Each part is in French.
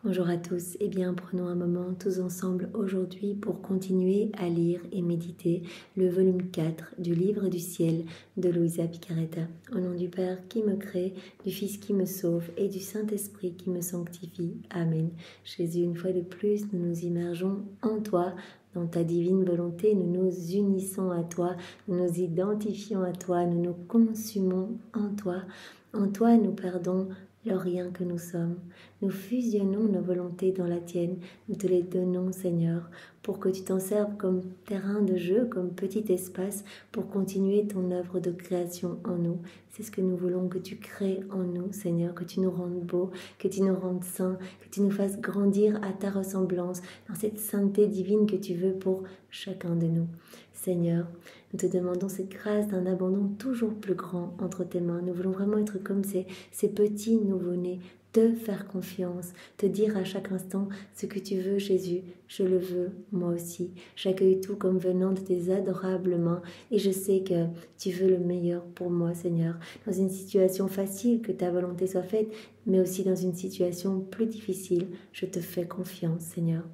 Bonjour à tous, eh bien prenons un moment tous ensemble aujourd'hui pour continuer à lire et méditer le volume 4 du livre du ciel de Luisa Picaretta. Au nom du Père qui me crée, du Fils qui me sauve et du Saint-Esprit qui me sanctifie. Amen. Jésus, une fois de plus, nous nous immergeons en toi. Dans ta divine volonté, nous nous unissons à toi, nous nous identifions à toi, nous nous consumons en toi. En toi, nous perdons le rien que nous sommes. Nous fusionnons nos volontés dans la tienne. Nous te les donnons, Seigneur, pour que tu t'en serves comme terrain de jeu, comme petit espace pour continuer ton œuvre de création en nous. C'est ce que nous voulons que tu crées en nous, Seigneur, que tu nous rendes beaux, que tu nous rendes saints, que tu nous fasses grandir à ta ressemblance dans cette sainteté divine que tu veux pour chacun de nous. Seigneur, nous te demandons cette grâce d'un abandon toujours plus grand entre tes mains. Nous voulons vraiment être comme ces petits nouveau-nés, te faire confiance, te dire à chaque instant ce que tu veux, Jésus, je le veux, moi aussi. J'accueille tout comme venant de tes adorables mains et je sais que tu veux le meilleur pour moi, Seigneur. Dans une situation facile, que ta volonté soit faite, mais aussi dans une situation plus difficile, je te fais confiance, Seigneur.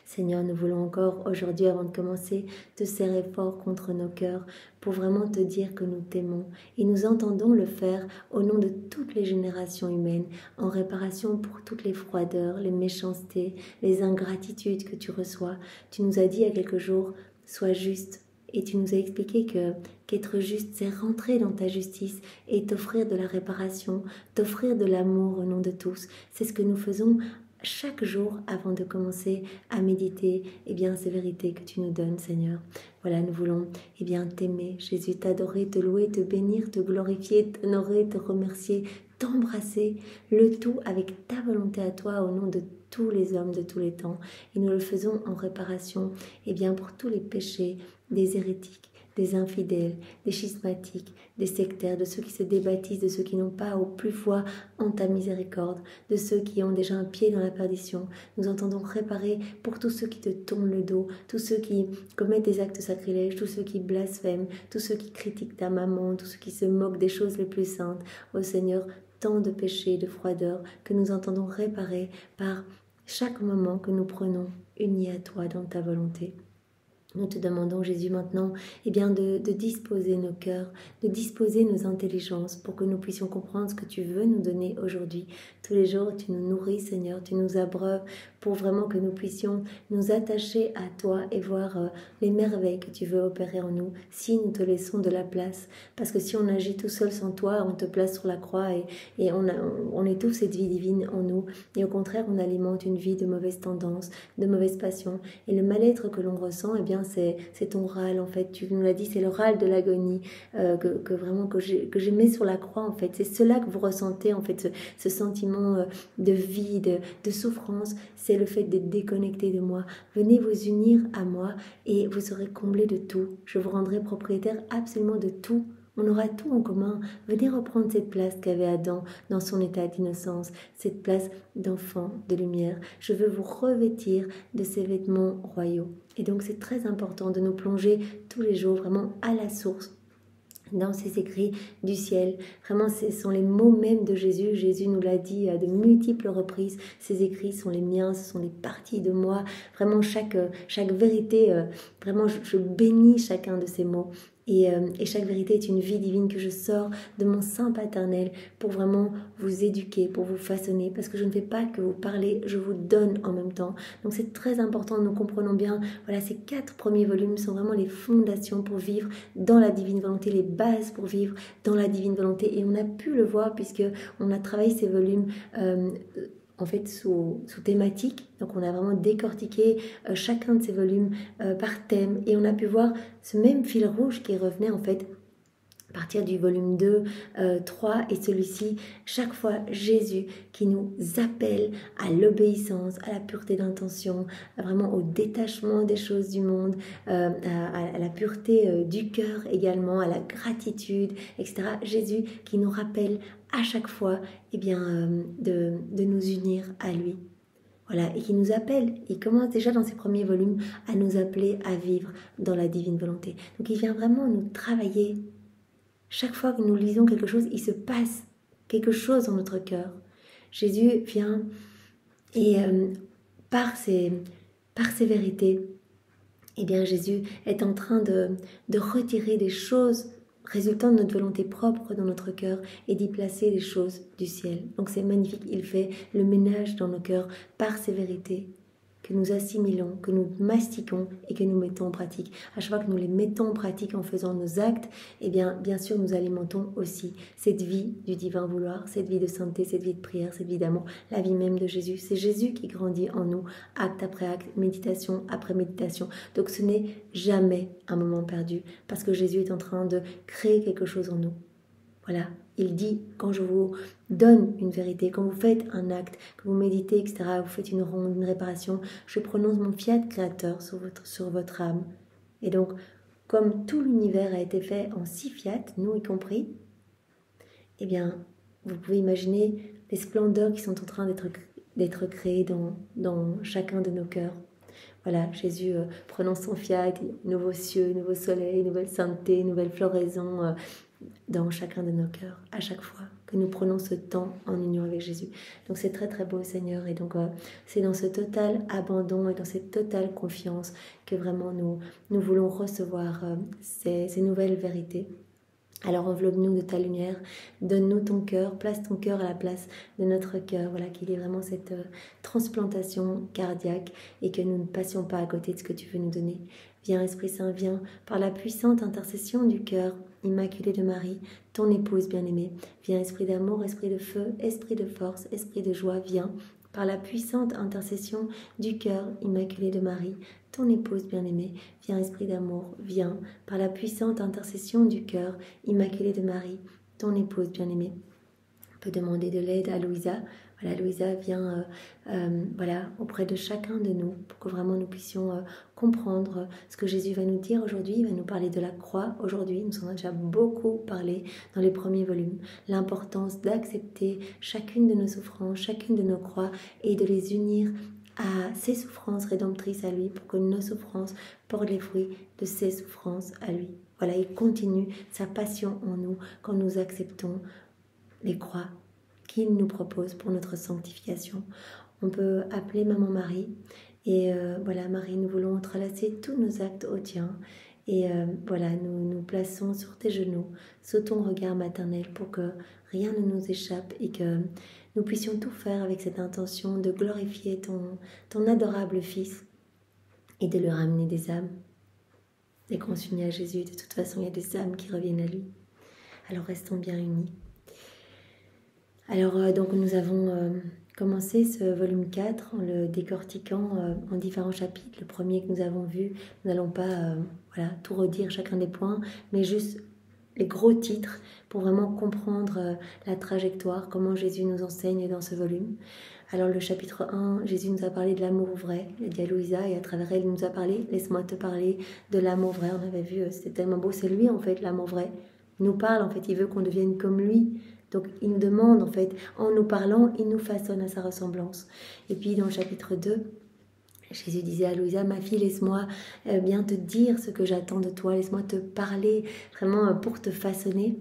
Seigneur, nous voulons encore aujourd'hui, avant de commencer, te serrer fort contre nos cœurs pour vraiment te dire que nous t'aimons. Et nous entendons le faire au nom de toutes les générations humaines, en réparation pour toutes les froideurs, les méchancetés, les ingratitudes que tu reçois. Tu nous as dit il y a quelques jours, sois juste. Et tu nous as expliqué qu'être juste, c'est rentrer dans ta justice et t'offrir de la réparation, t'offrir de l'amour au nom de tous. C'est ce que nous faisons chaque jour avant de commencer à méditer ces vérités que tu nous donnes, Seigneur. Voilà, nous voulons t'aimer, Jésus, t'adorer, te louer, te bénir, te glorifier, t'honorer, te remercier, t'embrasser, le tout avec ta volonté à toi au nom de tous les hommes de tous les temps. Et nous le faisons en réparation pour tous les péchés des hérétiques, des infidèles, des schismatiques, des sectaires, de ceux qui se débaptisent, de ceux qui n'ont pas au plus foi en ta miséricorde, de ceux qui ont déjà un pied dans la perdition. Nous entendons réparer pour tous ceux qui te tournent le dos, tous ceux qui commettent des actes sacrilèges, tous ceux qui blasphèment, tous ceux qui critiquent ta maman, tous ceux qui se moquent des choses les plus saintes. Ô Seigneur, tant de péchés, de froideur que nous entendons réparer par chaque moment que nous prenons unis à toi dans ta volonté. Nous te demandons, Jésus, maintenant de disposer nos cœurs, de disposer nos intelligences pour que nous puissions comprendre ce que tu veux nous donner aujourd'hui. Tous les jours, tu nous nourris, Seigneur, tu nous abreuves pour vraiment que nous puissions nous attacher à toi et voir les merveilles que tu veux opérer en nous si nous te laissons de la place. Parce que si on agit tout seul sans toi, on te place sur la croix et on étouffe cette vie divine en nous. Et au contraire, on alimente une vie de mauvaises tendances, de mauvaises passions. Et le mal-être que l'on ressent, c'est ton râle en fait. Tu nous l'as dit, c'est le râle de l'agonie que je mets sur la croix en fait. C'est cela que vous ressentez en fait, ce sentiment de vide, de souffrance. C'est le fait d'être déconnecté de moi. Venez vous unir à moi et vous serez comblés de tout. Je vous rendrai propriétaire absolument de tout. On aura tout en commun. Venez reprendre cette place qu'avait Adam dans son état d'innocence, cette place d'enfant de lumière. Je veux vous revêtir de ces vêtements royaux. Et donc c'est très important de nous plonger tous les jours vraiment à la source dans ces écrits du ciel. Vraiment, ce sont les mots mêmes de Jésus. Jésus nous l'a dit à de multiples reprises. Ces écrits sont les miens, ce sont des parties de moi. Vraiment, chaque vérité, vraiment, je bénis chacun de ces mots. Et chaque vérité est une vie divine que je sors de mon sein paternel pour vraiment vous éduquer, pour vous façonner, parce que je ne fais pas que vous parler, je vous donne en même temps. Donc c'est très important, nous comprenons bien, voilà, ces 4 premiers volumes sont vraiment les fondations pour vivre dans la divine volonté, les bases pour vivre dans la divine volonté. Et on a pu le voir puisque on a travaillé ces volumes en fait sous thématique. Donc on a vraiment décortiqué chacun de ces volumes par thème et on a pu voir ce même fil rouge qui revenait en fait à partir du volume 2, 3 et celui-ci, chaque fois Jésus qui nous appelle à l'obéissance, à la pureté d'intention, vraiment au détachement des choses du monde, à la pureté du cœur également, à la gratitude, etc. Jésus qui nous rappelle à chaque fois de nous unir à lui. Voilà, et qui nous appelle, il commence déjà dans ses premiers volumes à nous appeler à vivre dans la divine volonté. Donc il vient vraiment nous travailler. Chaque fois que nous lisons quelque chose, il se passe quelque chose dans notre cœur. Jésus vient Et par ces vérités, eh bien Jésus est en train de retirer des choses résultant de notre volonté propre dans notre cœur et d'y placer des choses du ciel. Donc c'est magnifique, il fait le ménage dans nos cœurs par ces vérités que nous assimilons, que nous mastiquons et que nous mettons en pratique. À chaque fois que nous les mettons en pratique en faisant nos actes, eh bien sûr, nous alimentons aussi cette vie du divin vouloir, cette vie de sainteté, cette vie de prière, cette vie d'amour, la vie même de Jésus. C'est Jésus qui grandit en nous, acte après acte, méditation après méditation. Donc ce n'est jamais un moment perdu, parce que Jésus est en train de créer quelque chose en nous. Voilà, il dit, quand je vous donne une vérité, quand vous faites un acte, que vous méditez, etc., vous faites une ronde, une réparation, je prononce mon fiat créateur sur votre âme. Et donc, comme tout l'univers a été fait en 6 fiat, nous y compris, eh bien, vous pouvez imaginer les splendeurs qui sont en train d'être créées dans chacun de nos cœurs. Voilà, Jésus prononce son fiat, nouveaux cieux, nouveau soleil, nouvelle sainteté, nouvelle floraison, dans chacun de nos cœurs, à chaque fois que nous prenons ce temps en union avec Jésus. Donc c'est très très beau, Seigneur, et donc c'est dans ce total abandon et dans cette totale confiance que vraiment nous voulons recevoir ces nouvelles vérités. Alors enveloppe-nous de ta lumière, donne-nous ton cœur, place ton cœur à la place de notre cœur, voilà, qu'il y ait vraiment cette transplantation cardiaque et que nous ne passions pas à côté de ce que tu veux nous donner. Viens Esprit Saint, viens par la puissante intercession du cœur immaculé de Marie, ton épouse bien-aimée. Viens Esprit d'amour, Esprit de feu, Esprit de force, Esprit de joie, viens par la puissante intercession du cœur immaculé de Marie, ton épouse bien-aimée. Viens Esprit d'amour, viens par la puissante intercession du cœur immaculé de Marie, ton épouse bien-aimée. On peut demander de l'aide à Louisa. Voilà, Louisa vient voilà, auprès de chacun de nous pour que vraiment nous puissions comprendre ce que Jésus va nous dire aujourd'hui. Il va nous parler de la croix aujourd'hui. Nous en avons déjà beaucoup parlé dans les premiers volumes. L'importance d'accepter chacune de nos souffrances, chacune de nos croix et de les unir à ses souffrances rédemptrices à lui pour que nos souffrances portent les fruits de ses souffrances à lui. Voilà, il continue sa passion en nous quand nous acceptons les croix qu'il nous propose pour notre sanctification. On peut appeler Maman Marie et voilà, Marie, nous voulons entrelacer tous nos actes au tien et voilà, nous nous plaçons sur tes genoux, sous ton regard maternel pour que rien ne nous échappe et que nous puissions tout faire avec cette intention de glorifier ton adorable Fils et de lui ramener des âmes. Dès qu'on s'unit à Jésus, de toute façon, il y a des âmes qui reviennent à lui. Alors restons bien unis. Alors donc nous avons commencé ce volume 4 en le décortiquant en différents chapitres. Le premier que nous avons vu, nous n'allons pas voilà, tout redire chacun des points, mais juste les gros titres pour vraiment comprendre la trajectoire, comment Jésus nous enseigne dans ce volume. Alors le chapitre 1, Jésus nous a parlé de l'amour vrai, il a dit à Louisa et à travers elle il nous a parlé, laisse-moi te parler de l'amour vrai. On avait vu, c'était tellement beau, c'est lui en fait l'amour vrai. Il nous parle en fait, il veut qu'on devienne comme lui. Donc il nous demande en fait, en nous parlant, il nous façonne à sa ressemblance. Et puis dans le chapitre 2, Jésus disait à Louisa, ma fille, laisse-moi bien te dire ce que j'attends de toi, laisse-moi te parler vraiment pour te façonner.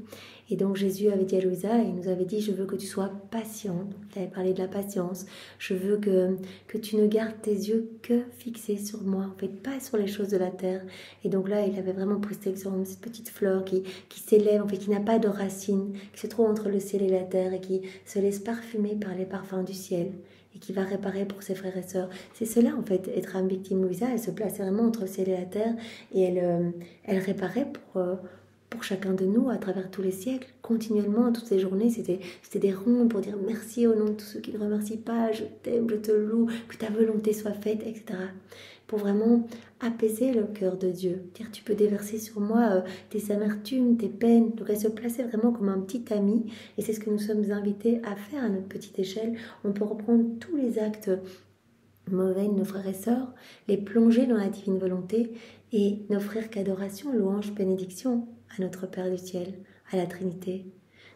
Et donc Jésus avait dit à Louisa, il nous avait dit, je veux que tu sois patiente. Il avait parlé de la patience. Je veux que tu ne gardes tes yeux que fixés sur moi, en fait, pas sur les choses de la terre. Et donc là, il avait vraiment pris cet exemple, cette petite fleur qui s'élève, en fait, qui n'a pas de racines, qui se trouve entre le ciel et la terre et qui se laisse parfumer par les parfums du ciel et qui va réparer pour ses frères et sœurs. C'est cela, en fait, être âme victime. Louisa, elle se plaçait vraiment entre le ciel et la terre et elle réparait pour chacun de nous à travers tous les siècles, continuellement, toutes ces journées, c'était des rondes pour dire merci au nom de tous ceux qui ne remercient pas, je t'aime, je te loue, que ta volonté soit faite, etc. Pour vraiment apaiser le cœur de Dieu, dire tu peux déverser sur moi tes amertumes, tes peines, donc elle se plaçait vraiment comme un petit ami, et c'est ce que nous sommes invités à faire à notre petite échelle. On peut reprendre tous les actes mauvais de nos frères et sœurs, les plonger dans la divine volonté et n'offrir qu'adoration, louange, bénédiction à notre Père du ciel, à la Trinité.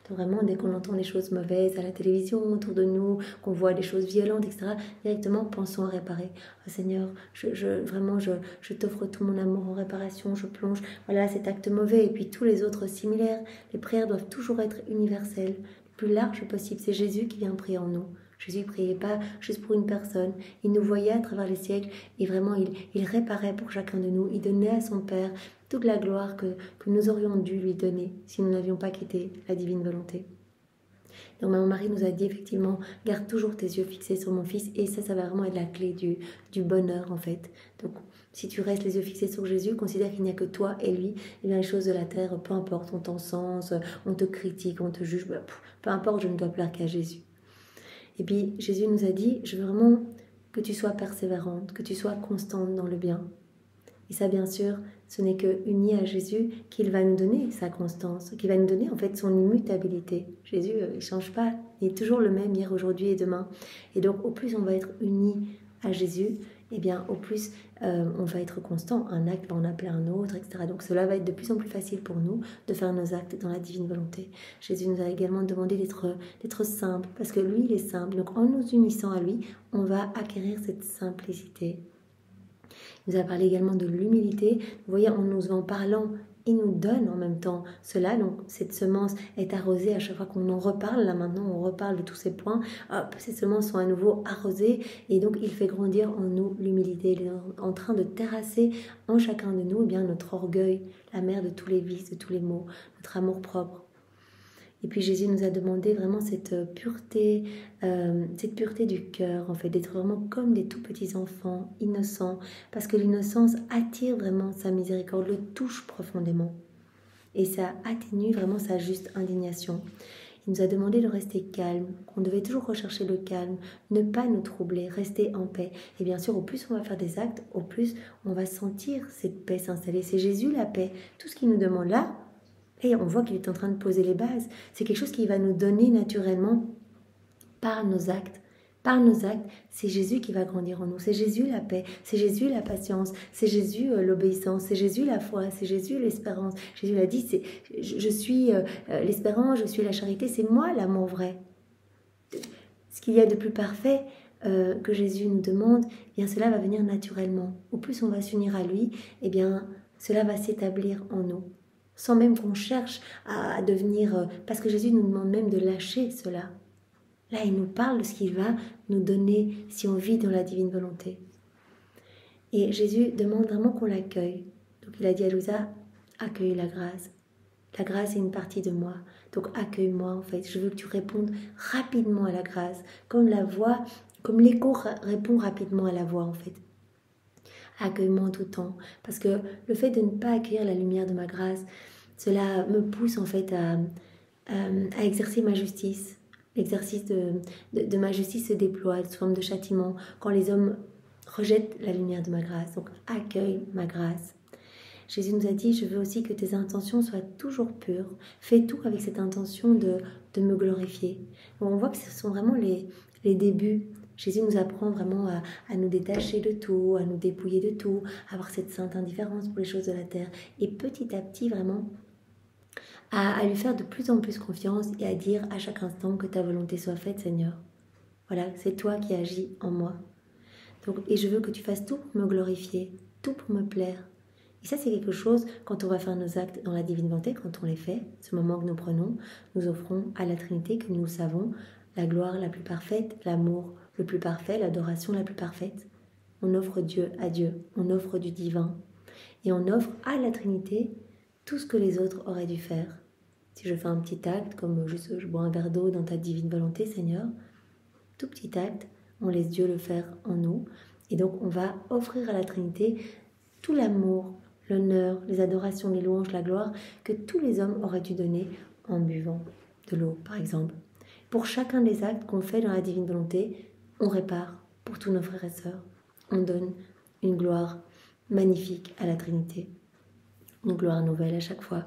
Donc vraiment, dès qu'on entend des choses mauvaises à la télévision, autour de nous, qu'on voit des choses violentes, etc., directement, pensons à réparer. Oh, Seigneur, je t'offre tout mon amour en réparation, je plonge, voilà, cet acte mauvais, et puis tous les autres similaires. Les prières doivent toujours être universelles, le plus large possible. C'est Jésus qui vient prier en nous. Jésus ne priait pas juste pour une personne. Il nous voyait à travers les siècles et vraiment il réparait pour chacun de nous. Il donnait à son Père toute la gloire que nous aurions dû lui donner si nous n'avions pas quitté la divine volonté. Donc mon mari nous a dit effectivement, garde toujours tes yeux fixés sur mon fils et ça va vraiment être la clé du bonheur en fait. Donc si tu restes les yeux fixés sur Jésus, considère qu'il n'y a que toi et lui, et bien les choses de la terre, peu importe, on t'encense, on te critique, on te juge, peu importe, je ne dois plaire qu'à Jésus. Et puis Jésus nous a dit, je veux vraiment que tu sois persévérante, que tu sois constante dans le bien. Et ça, bien sûr, ce n'est que uni à Jésus qu'il va nous donner sa constance, qu'il va nous donner en fait son immutabilité. Jésus, il ne change pas, il est toujours le même hier, aujourd'hui et demain. Et donc, au plus on va être unis à Jésus, eh bien, au plus on va être constant. Un acte va en appeler un autre, etc. Donc, cela va être de plus en plus facile pour nous de faire nos actes dans la divine volonté. Jésus nous a également demandé d'être simple, parce que lui, il est simple. Donc, en nous unissant à lui, on va acquérir cette simplicité. Il nous a parlé également de l'humilité. Vous voyez, en parlant, il nous donne en même temps cela. Donc, cette semence est arrosée à chaque fois qu'on en reparle. Là, maintenant, on reparle de tous ces points. Hop, ces semences sont à nouveau arrosées. Et donc, il fait grandir en nous l'humilité. Il est en train de terrasser en chacun de nous notre orgueil, la mère de tous les vices, de tous les maux, notre amour-propre. Et puis Jésus nous a demandé vraiment cette pureté du cœur, en fait, d'être vraiment comme des tout petits enfants, innocents, parce que l'innocence attire vraiment sa miséricorde, le touche profondément. Et ça atténue vraiment sa juste indignation. Il nous a demandé de rester calme, qu'on devait toujours rechercher le calme, ne pas nous troubler, rester en paix. Et bien sûr, au plus on va faire des actes, au plus on va sentir cette paix s'installer. C'est Jésus la paix. Tout ce qu'il nous demande là, et on voit qu'il est en train de poser les bases. C'est quelque chose qu'il va nous donner naturellement par nos actes. Par nos actes, c'est Jésus qui va grandir en nous. C'est Jésus la paix, c'est Jésus la patience, c'est Jésus l'obéissance, c'est Jésus la foi, c'est Jésus l'espérance. Jésus l'a dit, je suis l'espérance, je suis la charité, c'est moi l'amour vrai. Ce qu'il y a de plus parfait que Jésus nous demande, eh bien cela va venir naturellement. Au plus on va s'unir à lui, eh bien cela va s'établir en nous. Sans même qu'on cherche à devenir... Parce que Jésus nous demande même de lâcher cela. Là, il nous parle de ce qu'il va nous donner si on vit dans la divine volonté. Et Jésus demande vraiment qu'on l'accueille. Donc il a dit à Louisa, accueille la grâce. La grâce est une partie de moi. Donc accueille-moi en fait. Je veux que tu répondes rapidement à la grâce. Comme la voix, comme l'écho répond rapidement à la voix en fait. Accueille-moi en tout temps. Parce que le fait de ne pas accueillir la lumière de ma grâce, cela me pousse en fait à exercer ma justice. L'exercice de ma justice se déploie sous forme de châtiment quand les hommes rejettent la lumière de ma grâce. Donc accueille ma grâce. Jésus nous a dit, je veux aussi que tes intentions soient toujours pures. Fais tout avec cette intention de me glorifier. Donc on voit que ce sont vraiment les débuts. Jésus nous apprend vraiment à nous détacher de tout, à nous dépouiller de tout, à avoir cette sainte indifférence pour les choses de la terre. Et petit à petit, vraiment, à lui faire de plus en plus confiance et à dire à chaque instant que ta volonté soit faite, Seigneur. Voilà, c'est toi qui agis en moi. Donc, et je veux que tu fasses tout pour me glorifier, tout pour me plaire. Et ça, c'est quelque chose, quand on va faire nos actes dans la divine volonté, quand on les fait, ce moment que nous prenons, nous offrons à la Trinité, que nous savons, la gloire la plus parfaite, l'amour le plus parfait, l'adoration la plus parfaite. On offre Dieu à Dieu, on offre du divin. Et on offre à la Trinité tout ce que les autres auraient dû faire. Si je fais un petit acte, comme juste je bois un verre d'eau dans ta divine volonté, Seigneur, tout petit acte, on laisse Dieu le faire en nous. Et donc on va offrir à la Trinité tout l'amour, l'honneur, les adorations, les louanges, la gloire que tous les hommes auraient dû donner en buvant de l'eau, par exemple. Pour chacun des actes qu'on fait dans la divine volonté, on répare pour tous nos frères et sœurs. On donne une gloire magnifique à la Trinité, une gloire nouvelle à chaque fois.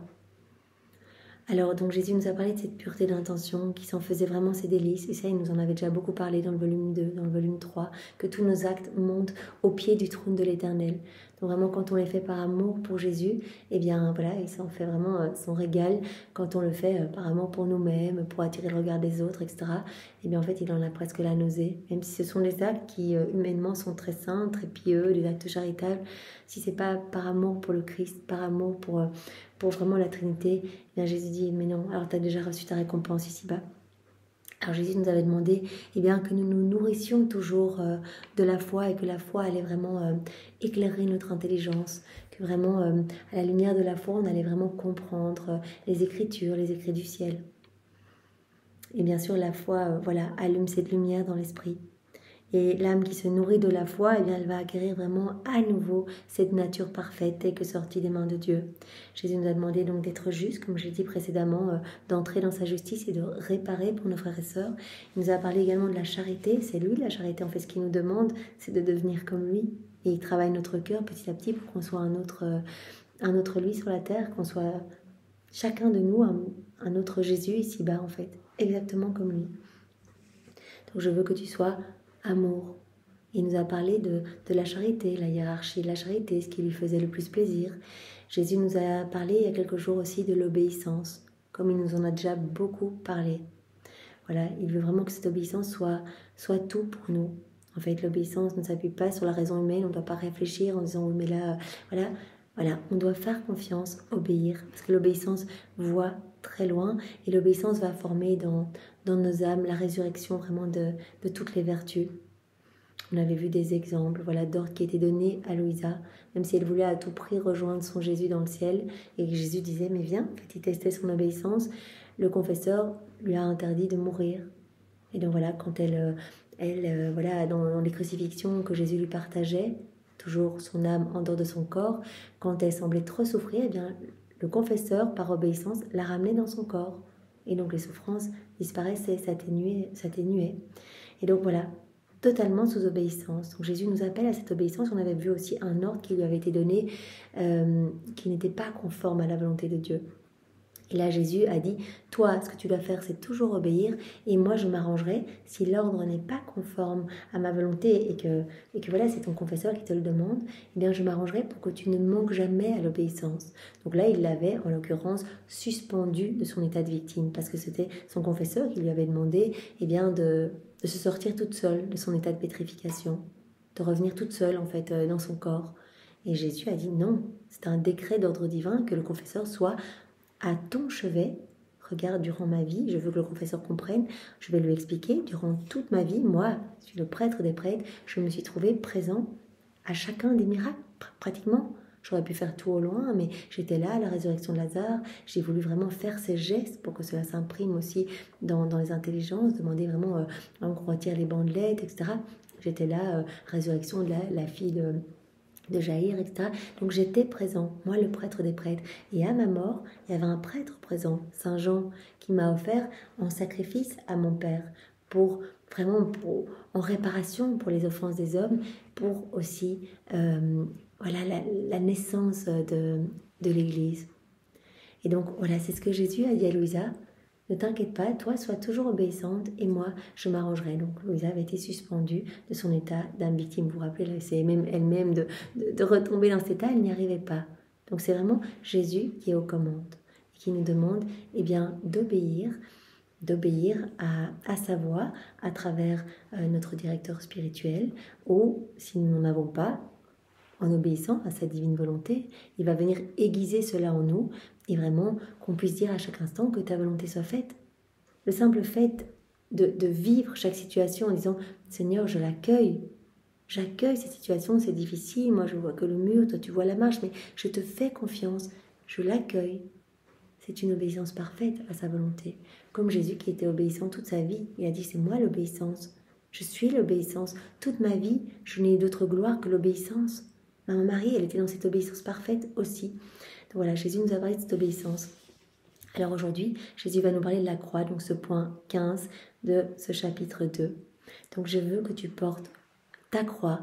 Alors, donc Jésus nous a parlé de cette pureté d'intention qui s'en faisait vraiment ses délices. Et ça, il nous en avait déjà beaucoup parlé dans le volume 2, dans le volume 3, que tous nos actes montent au pied du trône de l'Éternel. Donc vraiment, quand on les fait par amour pour Jésus, eh bien voilà, il s'en fait vraiment son régal. Quand on le fait par amour pour nous-mêmes, pour attirer le regard des autres, etc., eh bien en fait, il en a presque la nausée. Même si ce sont des actes qui humainement sont très saints, très pieux, des actes charitables, si c'est pas par amour pour le Christ, par amour pour vraiment la Trinité, eh bien Jésus dit, mais non, alors tu as déjà reçu ta récompense ici-bas. Alors Jésus nous avait demandé que nous nous nourrissions toujours de la foi et que la foi allait vraiment éclairer notre intelligence, que vraiment à la lumière de la foi on allait vraiment comprendre les Écritures, les écrits du ciel. Et bien sûr la foi allume cette lumière dans l'esprit. Et l'âme qui se nourrit de la foi, elle va acquérir vraiment à nouveau cette nature parfaite telle que sortie des mains de Dieu. Jésus nous a demandé donc d'être juste, comme je l'ai dit précédemment, d'entrer dans sa justice et de réparer pour nos frères et sœurs. Il nous a parlé également de la charité. C'est lui, la charité, en fait, ce qu'il nous demande, c'est de devenir comme lui. Et il travaille notre cœur petit à petit pour qu'on soit un autre lui sur la terre, qu'on soit chacun de nous un autre Jésus ici-bas, en fait, exactement comme lui. Donc je veux que tu sois amour. Il nous a parlé de la charité, la hiérarchie de la charité, ce qui lui faisait le plus plaisir. Jésus nous a parlé il y a quelques jours aussi de l'obéissance, comme il nous en a déjà beaucoup parlé. Voilà, il veut vraiment que cette obéissance soit tout pour nous. En fait, l'obéissance ne s'appuie pas sur la raison humaine, on ne doit pas réfléchir en disant oui mais là, voilà, on doit faire confiance, obéir, parce que l'obéissance voit très loin et l'obéissance va former dans nos âmes la résurrection vraiment de toutes les vertus. On avait vu des exemples d'ordre qui étaient donnés à Louisa, même si elle voulait à tout prix rejoindre son Jésus dans le ciel et que Jésus disait mais viens, il testait son obéissance, le confesseur lui a interdit de mourir. Et donc voilà, quand elle dans les crucifixions que Jésus lui partageait, toujours son âme en dehors de son corps, quand elle semblait trop souffrir, le confesseur, par obéissance, la ramenait dans son corps. Et donc les souffrances disparaissaient, s'atténuaient. Et donc voilà, totalement sous obéissance. Donc Jésus nous appelle à cette obéissance. On avait vu aussi un ordre qui lui avait été donné qui n'était pas conforme à la volonté de Dieu. Et là, Jésus a dit, toi, ce que tu dois faire, c'est toujours obéir, et moi, je m'arrangerai si l'ordre n'est pas conforme à ma volonté et que c'est ton confesseur qui te le demande, eh bien, je m'arrangerai pour que tu ne manques jamais à l'obéissance. Donc là, il l'avait, en l'occurrence, suspendu de son état de victime, parce que c'était son confesseur qui lui avait demandé, de se sortir toute seule de son état de pétrification, de revenir toute seule, en fait, dans son corps. Et Jésus a dit, non, c'est un décret d'ordre divin que le confesseur soit à ton chevet. Regarde, durant ma vie, je veux que le confesseur comprenne, je vais lui expliquer, durant toute ma vie, moi, je suis le prêtre des prêtres, je me suis trouvé présent à chacun des miracles, pratiquement. J'aurais pu faire tout au loin, mais j'étais là à la résurrection de Lazare, j'ai voulu vraiment faire ces gestes pour que cela s'imprime aussi dans les intelligences, demander vraiment qu'on retire les bandelettes, etc. J'étais là, résurrection de la fille de Jaïr, etc. Donc j'étais présent, moi le prêtre des prêtres. Et à ma mort, il y avait un prêtre présent, Saint Jean, qui m'a offert en sacrifice à mon Père, en réparation pour les offenses des hommes, pour aussi la naissance de l'Église. Et donc voilà, c'est ce que Jésus a dit à Louisa. Ne t'inquiète pas, toi, sois toujours obéissante et moi, je m'arrangerai. Donc, Louisa avait été suspendue de son état d'âme victime. Vous vous rappelez, c'est même elle-même de retomber dans cet état, elle n'y arrivait pas. Donc, c'est vraiment Jésus qui est aux commandes et qui nous demande d'obéir à sa voix à travers notre directeur spirituel, ou si nous n'en avons pas, en obéissant à sa divine volonté, il va venir aiguiser cela en nous et vraiment qu'on puisse dire à chaque instant que ta volonté soit faite. Le simple fait de vivre chaque situation en disant « Seigneur, je l'accueille, j'accueille cette situation, c'est difficile, moi je vois que le mur, toi tu vois la marche, mais je te fais confiance, je l'accueille ». C'est une obéissance parfaite à sa volonté. Comme Jésus qui était obéissant toute sa vie, il a dit « C'est moi l'obéissance, je suis l'obéissance, toute ma vie, je n'ai d'autre gloire que l'obéissance ». Maman Marie, elle était dans cette obéissance parfaite aussi. Donc voilà, Jésus nous a parlé de cette obéissance. Alors aujourd'hui, Jésus va nous parler de la croix, donc ce point 15 de ce chapitre 2. Donc je veux que tu portes ta croix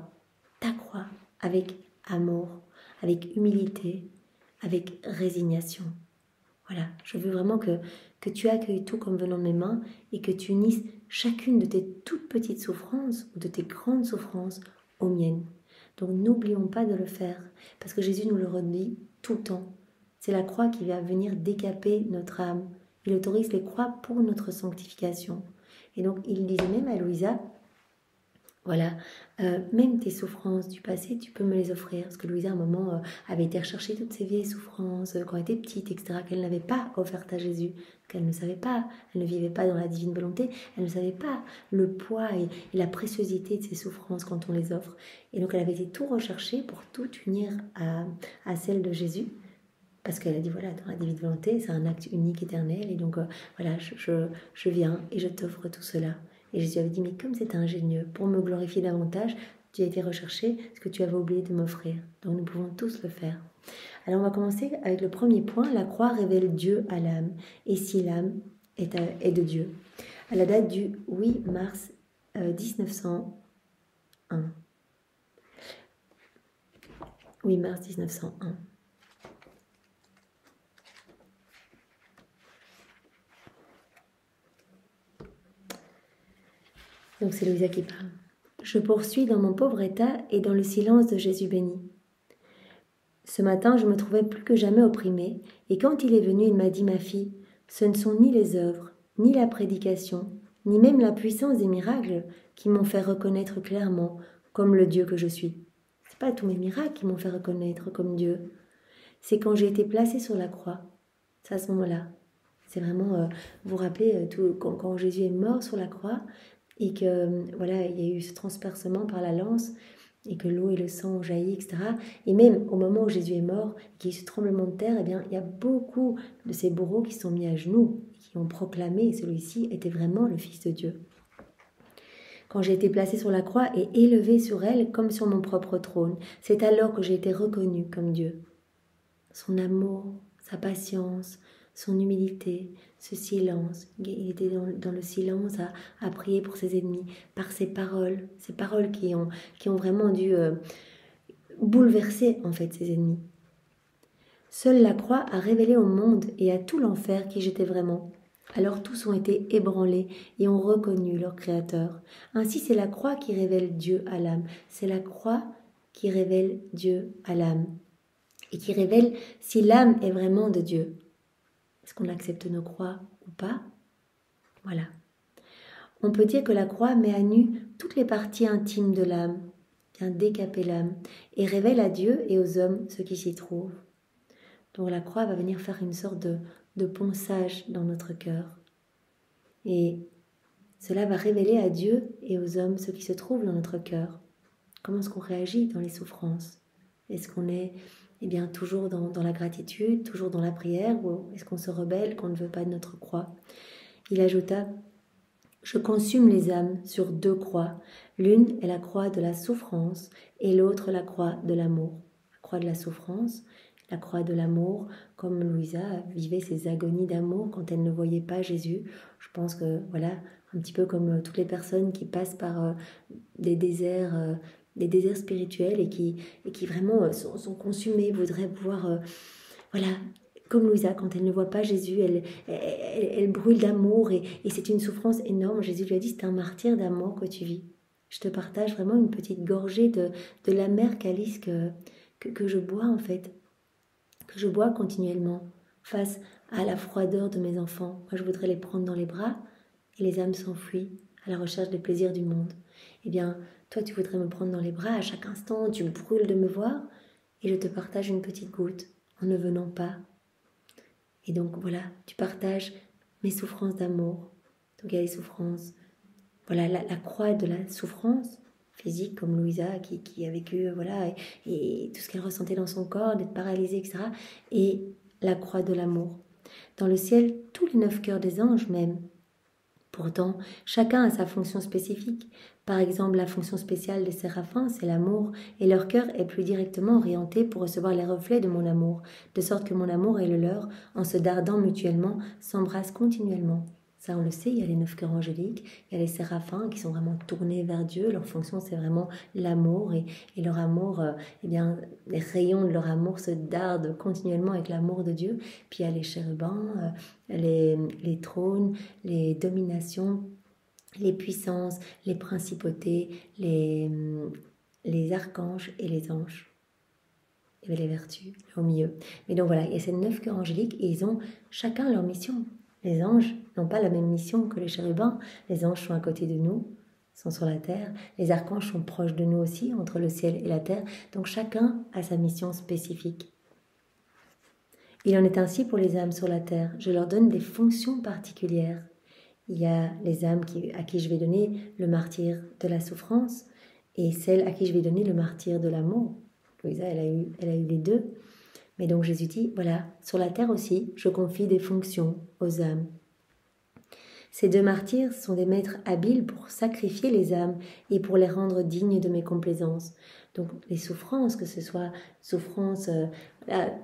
avec amour, avec humilité, avec résignation. Voilà, je veux vraiment que tu accueilles tout comme venant de mes mains et que tu unisses chacune de tes toutes petites souffrances ou de tes grandes souffrances aux miennes. Donc n'oublions pas de le faire, parce que Jésus nous le redit tout le temps. C'est la croix qui va venir décaper notre âme. Il autorise les croix pour notre sanctification. Et donc il disait même à Louisa, Voilà, même tes souffrances du passé, tu peux me les offrir. Parce que Louisa, à un moment, avait été rechercher toutes ses vieilles souffrances quand elle était petite, etc., qu'elle n'avait pas offertes à Jésus, qu'elle ne savait pas, elle ne vivait pas dans la divine volonté, elle ne savait pas le poids et la préciosité de ces souffrances quand on les offre. Et donc, elle avait été tout rechercher pour tout unir à celle de Jésus. Parce qu'elle a dit, voilà, dans la divine volonté, c'est un acte unique, éternel. Et donc, voilà, je viens et je t'offre tout cela. Et Jésus avait dit, mais comme c'est ingénieux, pour me glorifier davantage, tu as été recherché ce que tu avais oublié de m'offrir. Donc, nous pouvons tous le faire. Alors, on va commencer avec le premier point. La croix révèle Dieu à l'âme. Et si l'âme est de Dieu. À la date du 8 mars 1901. 8 mars 1901. Donc c'est Louisa qui parle. Je poursuis dans mon pauvre état et dans le silence de Jésus béni. Ce matin, je me trouvais plus que jamais opprimée, et quand il est venu, il m'a dit, ma fille, ce ne sont ni les œuvres, ni la prédication, ni même la puissance des miracles qui m'ont fait reconnaître clairement comme le Dieu que je suis. C'est pas tous mes miracles qui m'ont fait reconnaître comme Dieu. C'est quand j'ai été placée sur la croix. C'est à ce moment-là. C'est vraiment, vous rappelez, quand Jésus est mort sur la croix, et que voilà, il y a eu ce transpercement par la lance et que l'eau et le sang ont jailli, etc. Et même au moment où Jésus est mort, qu'il y a eu ce tremblement de terre, eh bien, il y a beaucoup de ces bourreaux qui se sont mis à genoux, qui ont proclamé celui-ci était vraiment le Fils de Dieu. Quand j'ai été placée sur la croix et élevée sur elle comme sur mon propre trône, c'est alors que j'ai été reconnue comme Dieu. Son amour, sa patience, son humilité, ce silence. Il était dans le silence à prier pour ses ennemis, par ces paroles qui ont vraiment dû bouleverser en fait ses ennemis. Seule la croix a révélé au monde et à tout l'enfer qui j'étais vraiment. Alors tous ont été ébranlés et ont reconnu leur Créateur. Ainsi c'est la croix qui révèle Dieu à l'âme. C'est la croix qui révèle Dieu à l'âme. Et qui révèle si l'âme est vraiment de Dieu. Est-ce qu'on accepte nos croix ou pas? Voilà. On peut dire que la croix met à nu toutes les parties intimes de l'âme, vient décaper l'âme, et révèle à Dieu et aux hommes ce qui s'y trouve. Donc la croix va venir faire une sorte de ponçage dans notre cœur. Et cela va révéler à Dieu et aux hommes ce qui se trouve dans notre cœur. Comment est-ce qu'on réagit dans les souffrances? Est-ce qu'on est toujours dans la gratitude, toujours dans la prière, ou est-ce qu'on se rebelle, qu'on ne veut pas de notre croix? Il ajouta, je consume les âmes sur 2 croix. L'une est la croix de la souffrance et l'autre la croix de l'amour. La croix de la souffrance, la croix de l'amour, comme Louisa vivait ses agonies d'amour quand elle ne voyait pas Jésus. Je pense que, voilà, un petit peu comme toutes les personnes qui passent par des déserts spirituels et qui vraiment sont consumées, voudraient pouvoir, voilà, comme Louisa, quand elle ne voit pas Jésus, elle brûle d'amour et c'est une souffrance énorme. Jésus lui a dit, c'est un martyr d'amour que tu vis. Je te partage vraiment une petite gorgée de l'amer calice que je bois en fait, que je bois continuellement face à la froideur de mes enfants. Moi, je voudrais les prendre dans les bras et les âmes s'enfuient à la recherche des plaisirs du monde. Eh bien, toi, tu voudrais me prendre dans les bras à chaque instant, tu brûles de me voir et je te partage une petite goutte en ne venant pas. Et donc, voilà, tu partages mes souffrances d'amour. Donc, il y a les souffrances. Voilà, la croix de la souffrance physique, comme Louisa, qui a vécu, voilà, et tout ce qu'elle ressentait dans son corps, d'être paralysée, etc. Et la croix de l'amour. Dans le ciel, tous les 9 cœurs des anges même. Pourtant, chacun a sa fonction spécifique. Par exemple, la fonction spéciale des séraphins, c'est l'amour, et leur cœur est plus directement orienté pour recevoir les reflets de mon amour, de sorte que mon amour et le leur, en se dardant mutuellement, s'embrassent continuellement. Ça, on le sait, il y a les 9 cœurs angéliques, il y a les séraphins qui sont vraiment tournés vers Dieu. Leur fonction, c'est vraiment l'amour, et leur amour, les rayons de leur amour se dardent continuellement avec l'amour de Dieu. Puis il y a les chérubins, les trônes, les dominations, les puissances, les principautés, les archanges et les anges. Et les vertus au milieu. Mais donc voilà, il y a ces 9 cœurs angéliques et ils ont chacun leur mission. Les anges n'ont pas la même mission que les chérubins. Les anges sont à côté de nous. sont sur la terre, les archanges sont proches de nous aussi, entre le ciel et la terre, donc chacun a sa mission spécifique. Il en est ainsi pour les âmes sur la terre, je leur donne des fonctions particulières. Il y a les âmes à qui je vais donner le martyre de la souffrance et celles à qui je vais donner le martyre de l'amour. Louisa, elle a eu les deux. Mais donc Jésus dit, voilà, sur la terre aussi, je confie des fonctions aux âmes. Ces deux martyrs sont des maîtres habiles pour sacrifier les âmes et pour les rendre dignes de mes complaisances. Donc les souffrances, que ce soit souffrance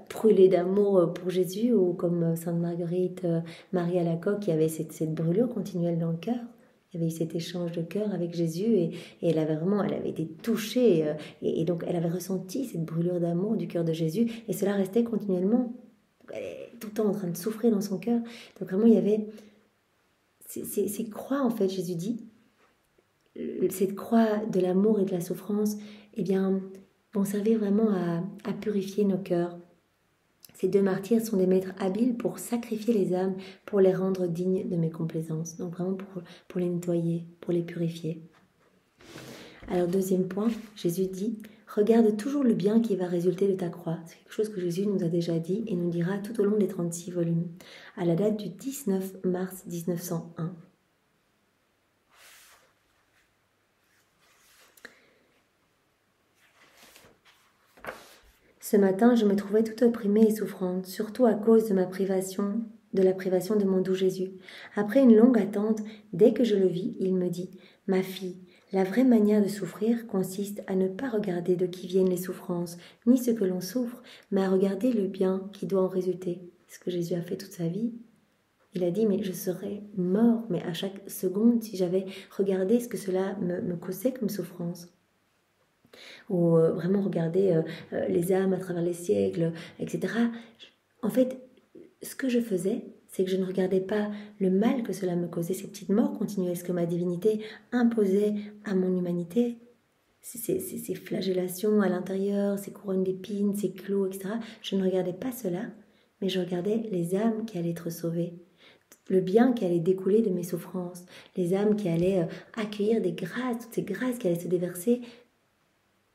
brûlée d'amour pour Jésus ou comme Sainte Marguerite, Marie Alacoque qui avait cette brûlure continuelle dans le cœur. Il y avait eu cet échange de cœur avec Jésus et elle avait été touchée et donc elle avait ressenti cette brûlure d'amour du cœur de Jésus et cela restait continuellement. Elle est tout le temps en train de souffrir dans son cœur. Donc vraiment il y avait ces croix en fait, Jésus dit, cette croix de l'amour et de la souffrance, eh bien, vont servir vraiment à purifier nos cœurs. Ces deux martyrs sont des maîtres habiles pour sacrifier les âmes, pour les rendre dignes de mes complaisances. Donc vraiment pour les nettoyer, pour les purifier. Alors deuxième point, Jésus dit, regarde toujours le bien qui va résulter de ta croix. C'est quelque chose que Jésus nous a déjà dit et nous dira tout au long des 36 volumes, à la date du 19 mars 1901. Ce matin, je me trouvais tout opprimée et souffrante, surtout à cause de la privation de mon doux Jésus. Après une longue attente, dès que je le vis, il me dit « Ma fille, la vraie manière de souffrir consiste à ne pas regarder de qui viennent les souffrances, ni ce que l'on souffre, mais à regarder le bien qui doit en résulter. » C'est ce que Jésus a fait toute sa vie. Il a dit « Mais je serais mort, mais à chaque seconde, si j'avais regardé ce que cela me causait comme souffrance. » Ou vraiment regarder les âmes à travers les siècles, etc. En fait, ce que je faisais, c'est que je ne regardais pas le mal que cela me causait, ces petites morts continuelles, ce que ma divinité imposait à mon humanité, ces flagellations à l'intérieur, ces couronnes d'épines, ces clous, etc. Je ne regardais pas cela, mais je regardais les âmes qui allaient être sauvées, le bien qui allait découler de mes souffrances, les âmes qui allaient accueillir des grâces, toutes ces grâces qui allaient se déverser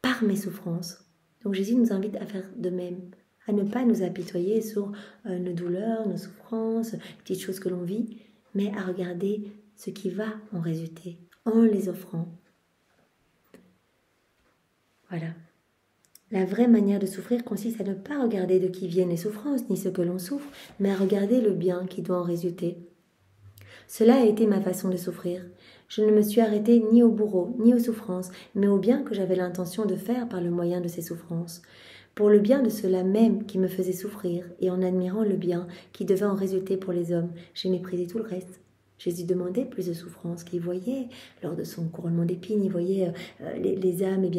par mes souffrances. Donc Jésus nous invite à faire de même, à ne pas nous apitoyer sur nos douleurs, nos souffrances, les petites choses que l'on vit, mais à regarder ce qui va en résulter, en les offrant. Voilà. La vraie manière de souffrir consiste à ne pas regarder de qui viennent les souffrances, ni ce que l'on souffre, mais à regarder le bien qui doit en résulter. Cela a été ma façon de souffrir. Je ne me suis arrêtée ni au bourreau, ni aux souffrances, mais au bien que j'avais l'intention de faire par le moyen de ces souffrances. Pour le bien de ceux-là même qui me faisaient souffrir, et en admirant le bien qui devait en résulter pour les hommes, j'ai méprisé tout le reste. Jésus demandait plus de souffrance qu'il voyait lors de son couronnement d'épines, il voyait les âmes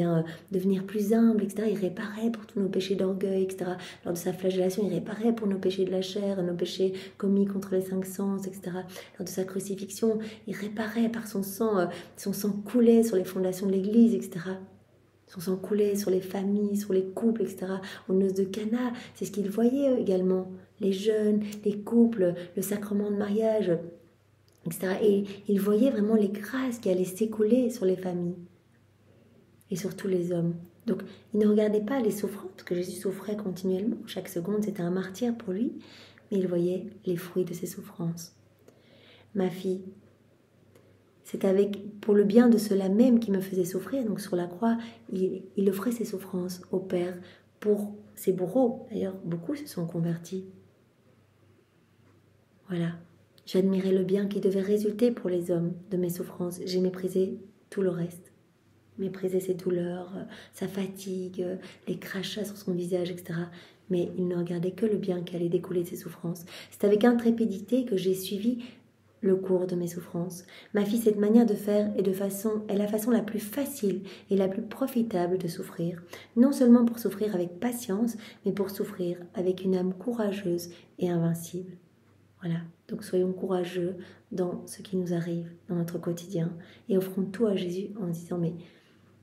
devenir plus humbles, etc. Il réparait pour tous nos péchés d'orgueil, etc. Lors de sa flagellation, il réparait pour nos péchés de la chair, nos péchés commis contre les 5 sens, etc. Lors de sa crucifixion, il réparait par son sang coulait sur les fondations de l'Église, etc. Son sang coulait sur les familles, sur les couples, etc. Aux noces de Cana, c'est ce qu'il voyait également. Les jeunes, les couples, le sacrement de mariage, etc. Et il voyait vraiment les grâces qui allaient s'écouler sur les familles et sur tous les hommes. Donc, il ne regardait pas les souffrances, parce que Jésus souffrait continuellement. Chaque seconde, c'était un martyr pour lui, mais il voyait les fruits de ses souffrances. Ma fille, c'est pour le bien de ceux-là même qui me faisaient souffrir. Donc, sur la croix, il offrait ses souffrances au Père pour ses bourreaux. D'ailleurs, beaucoup se sont convertis. Voilà. J'admirais le bien qui devait résulter pour les hommes de mes souffrances. J'ai méprisé tout le reste. Méprisé ses douleurs, sa fatigue, les crachats sur son visage, etc. Mais il ne regardait que le bien qui allait découler de ses souffrances. C'est avec intrépidité que j'ai suivi le cours de mes souffrances. Ma fille, cette manière de faire est la façon la plus facile et la plus profitable de souffrir. Non seulement pour souffrir avec patience, mais pour souffrir avec une âme courageuse et invincible. Voilà, donc soyons courageux dans ce qui nous arrive, dans notre quotidien, et offrons tout à Jésus en disant « Mais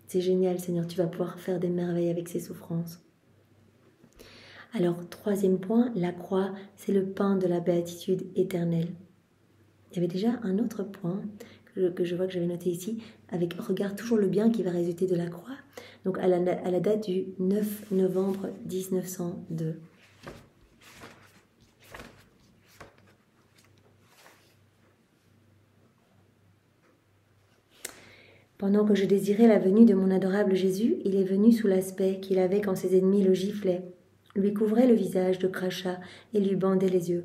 c'est génial Seigneur, tu vas pouvoir faire des merveilles avec ces souffrances. » Alors, troisième point, la croix, c'est le pain de la béatitude éternelle. Il y avait déjà un autre point que je vois que j'avais noté ici, avec regarde toujours le bien qui va résulter de la croix. Donc à la date du 9 novembre 1902. Pendant que je désirais la venue de mon adorable Jésus, il est venu sous l'aspect qu'il avait quand ses ennemis le giflaient, lui couvraient le visage de crachats et lui bandaient les yeux.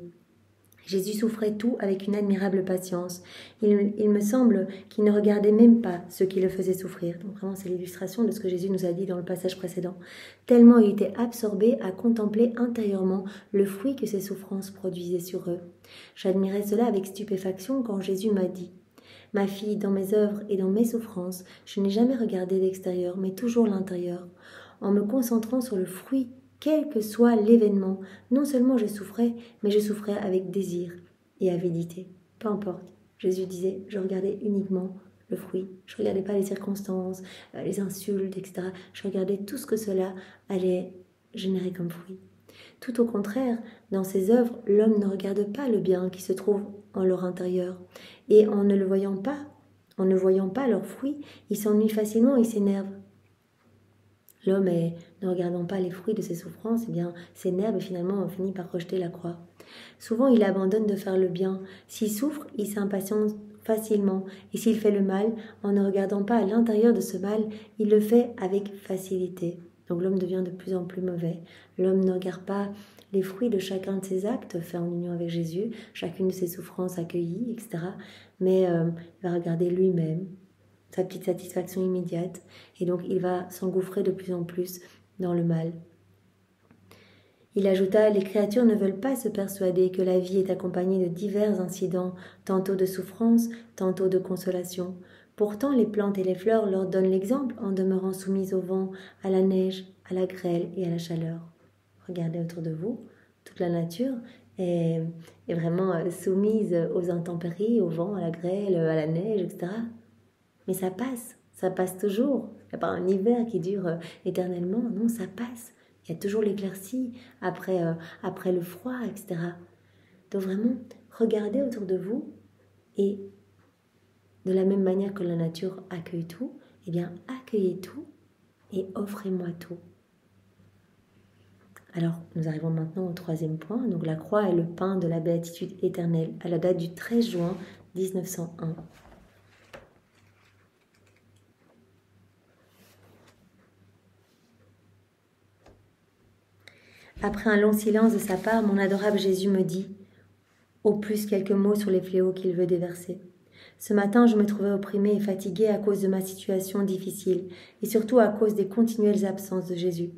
Jésus souffrait tout avec une admirable patience. Il me semble qu'il ne regardait même pas ceux qui le faisaient souffrir. Donc vraiment, c'est l'illustration de ce que Jésus nous a dit dans le passage précédent. Tellement il était absorbé à contempler intérieurement le fruit que ses souffrances produisaient sur eux. J'admirais cela avec stupéfaction quand Jésus m'a dit « Ma fille, dans mes œuvres et dans mes souffrances, je n'ai jamais regardé l'extérieur, mais toujours l'intérieur. En me concentrant sur le fruit, quel que soit l'événement, non seulement je souffrais, mais je souffrais avec désir et avidité. Peu importe. Jésus disait, je regardais uniquement le fruit. Je ne regardais pas les circonstances, les insultes, etc. Je regardais tout ce que cela allait générer comme fruit. Tout au contraire, dans ses œuvres, l'homme ne regarde pas le bien qui se trouve en leur intérieur. Et en ne voyant pas leurs fruits, il s'ennuie facilement et s'énerve. L'homme, ne regardant pas les fruits de ses souffrances, eh bien, s'énerve et finalement finit par rejeter la croix. Souvent, il abandonne de faire le bien. S'il souffre, il s'impatiente facilement. Et s'il fait le mal, en ne regardant pas à l'intérieur de ce mal, il le fait avec facilité. Donc l'homme devient de plus en plus mauvais. L'homme ne regarde pas les fruits de chacun de ses actes faits en union avec Jésus, chacune de ses souffrances accueillies, etc. Mais il va regarder lui-même, sa petite satisfaction immédiate, et donc il va s'engouffrer de plus en plus dans le mal. Il ajouta, les créatures ne veulent pas se persuader que la vie est accompagnée de divers incidents, tantôt de souffrance, tantôt de consolation. Pourtant, les plantes et les fleurs leur donnent l'exemple en demeurant soumises au vent, à la neige, à la grêle et à la chaleur. Regardez autour de vous, toute la nature est vraiment soumise aux intempéries, au vent, à la grêle, à la neige, etc. Mais ça passe toujours. Il n'y a pas un hiver qui dure éternellement, non, ça passe. Il y a toujours l'éclaircie après le froid, etc. Donc vraiment, regardez autour de vous et de la même manière que la nature accueille tout, eh bien accueillez tout et offrez-moi tout. Alors, nous arrivons maintenant au troisième point. Donc, la croix est le pain de la béatitude éternelle à la date du 13 juin 1901. Après un long silence de sa part, mon adorable Jésus me dit, au plus quelques mots sur les fléaux qu'il veut déverser. Ce matin, je me trouvais opprimée et fatiguée à cause de ma situation difficile, et surtout à cause des continuelles absences de Jésus.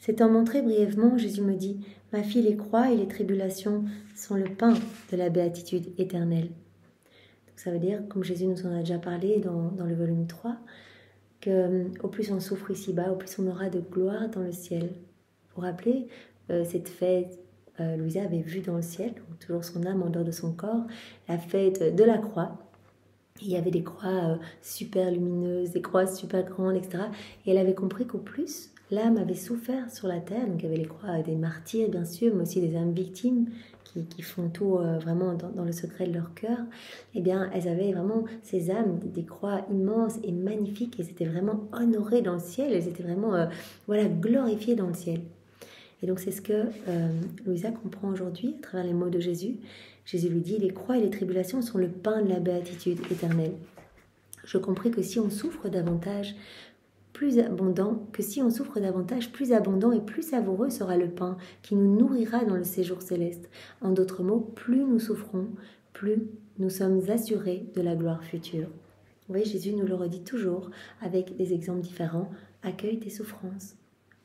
S'étant montré brièvement, Jésus me dit, « Ma fille, les croix et les tribulations sont le pain de la béatitude éternelle. » Donc ça veut dire, comme Jésus nous en a déjà parlé dans le volume 3, qu'au plus on souffre ici-bas, au plus on aura de gloire dans le ciel. Vous vous rappelez, cette fête, Louisa avait vu dans le ciel, donc toujours son âme en dehors de son corps, la fête de la croix. Il y avait des croix super lumineuses, des croix super grandes, etc. Et elle avait compris qu'au plus, l'âme avait souffert sur la terre. Donc il y avait les croix des martyrs, bien sûr, mais aussi des âmes victimes qui font tout vraiment dans le secret de leur cœur. Eh bien, elles avaient vraiment ces âmes, des croix immenses et magnifiques. Elles étaient vraiment honorées dans le ciel. Elles étaient vraiment glorifiées dans le ciel. Et donc c'est ce que Louisa comprend aujourd'hui à travers les mots de Jésus. Jésus lui dit, les croix et les tribulations sont le pain de la béatitude éternelle. Je compris que si on souffre davantage, plus abondant et plus savoureux sera le pain qui nous nourrira dans le séjour céleste. En d'autres mots, plus nous souffrons, plus nous sommes assurés de la gloire future. Vous voyez, Jésus nous le redit toujours avec des exemples différents. Accueille tes souffrances.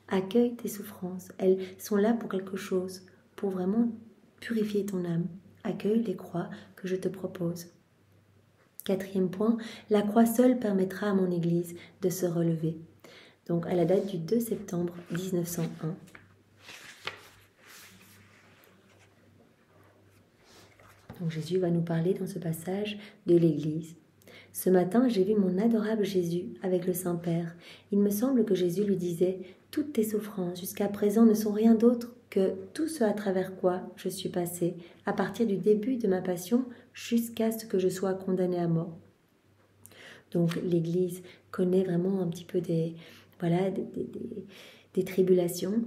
Accueille tes souffrances. Elles sont là pour quelque chose, pour vraiment purifier ton âme. Accueille les croix que je te propose. Quatrième point, la croix seule permettra à mon Église de se relever. Donc à la date du 2 septembre 1901. Donc Jésus va nous parler dans ce passage de l'Église. Ce matin, j'ai vu mon adorable Jésus avec le Saint-Père. Il me semble que Jésus lui disait « Toutes tes souffrances jusqu'à présent ne sont rien d'autre que tout ce à travers quoi je suis passé, à partir du début de ma passion jusqu'à ce que je sois condamné à mort. Donc l'Église connaît vraiment un petit peu des tribulations,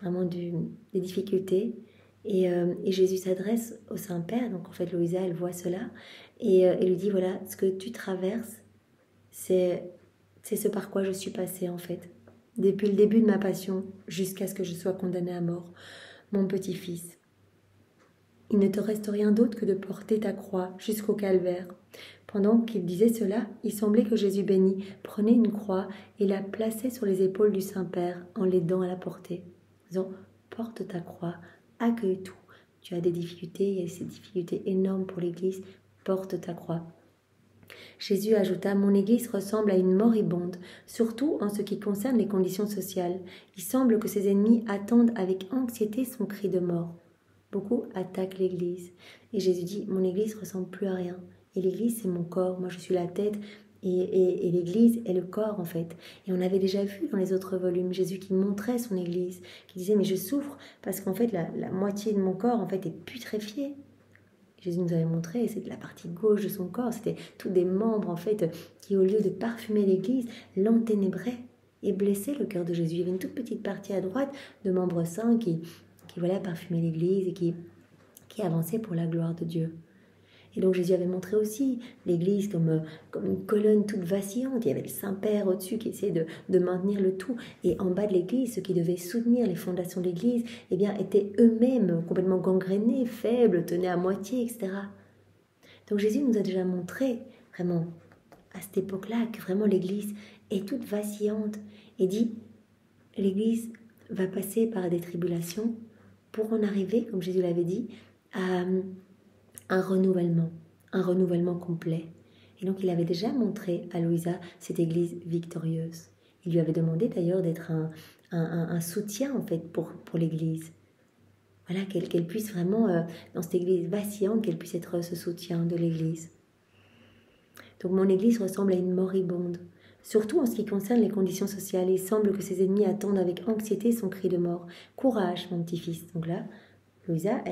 vraiment des difficultés. Et Jésus s'adresse au Saint-Père, donc en fait Louisa, elle voit cela, et lui dit, voilà, ce que tu traverses, c'est ce par quoi je suis passée en fait. Depuis le début de ma passion, jusqu'à ce que je sois condamnée à mort. Mon petit-fils, il ne te reste rien d'autre que de porter ta croix jusqu'au calvaire. Pendant qu'il disait cela, il semblait que Jésus béni prenait une croix et la plaçait sur les épaules du Saint-Père en l'aidant à la porter. Disant, porte ta croix, accueille tout. Tu as des difficultés, il y a ces difficultés énormes pour l'Église, porte ta croix. Jésus ajouta, mon Église ressemble à une moribonde, surtout en ce qui concerne les conditions sociales. Il semble que ses ennemis attendent avec anxiété son cri de mort. Beaucoup attaquent l'Église. Et Jésus dit, mon Église ressemble plus à rien. Et l'Église, c'est mon corps. Moi, je suis la tête. Et l'Église est le corps, en fait. Et on avait déjà vu dans les autres volumes Jésus qui montrait son Église, qui disait, mais je souffre parce qu'en fait, la moitié de mon corps, en fait, est putréfiée. Jésus nous avait montré, c'était la partie gauche de son corps, c'était tous des membres, en fait, qui, au lieu de parfumer l'Église, l'enténébraient et blessaient le cœur de Jésus. Il y avait une toute petite partie à droite de membres saints qui voilà, parfumaient l'Église et qui avançaient pour la gloire de Dieu. Et donc Jésus avait montré aussi l'Église comme une colonne toute vacillante. Il y avait le Saint-Père au-dessus qui essayait de maintenir le tout. Et en bas de l'Église, ceux qui devaient soutenir les fondations de l'Église, eh bien, étaient eux-mêmes complètement gangrénés, faibles, tenaient à moitié, etc. Donc Jésus nous a déjà montré, vraiment, à cette époque-là, que vraiment l'Église est toute vacillante. Et dit, l'Église va passer par des tribulations pour en arriver, comme Jésus l'avait dit, à un renouvellement complet. Et donc il avait déjà montré à Louisa cette église victorieuse. Il lui avait demandé d'ailleurs d'être un soutien en fait pour l'église. Voilà, qu'elle puisse vraiment, dans cette église vacillante, qu'elle puisse être ce soutien de l'église. Donc mon église ressemble à une moribonde, surtout en ce qui concerne les conditions sociales. Il semble que ses ennemis attendent avec anxiété son cri de mort. Courage, mon petit-fils. Donc là, Louisa,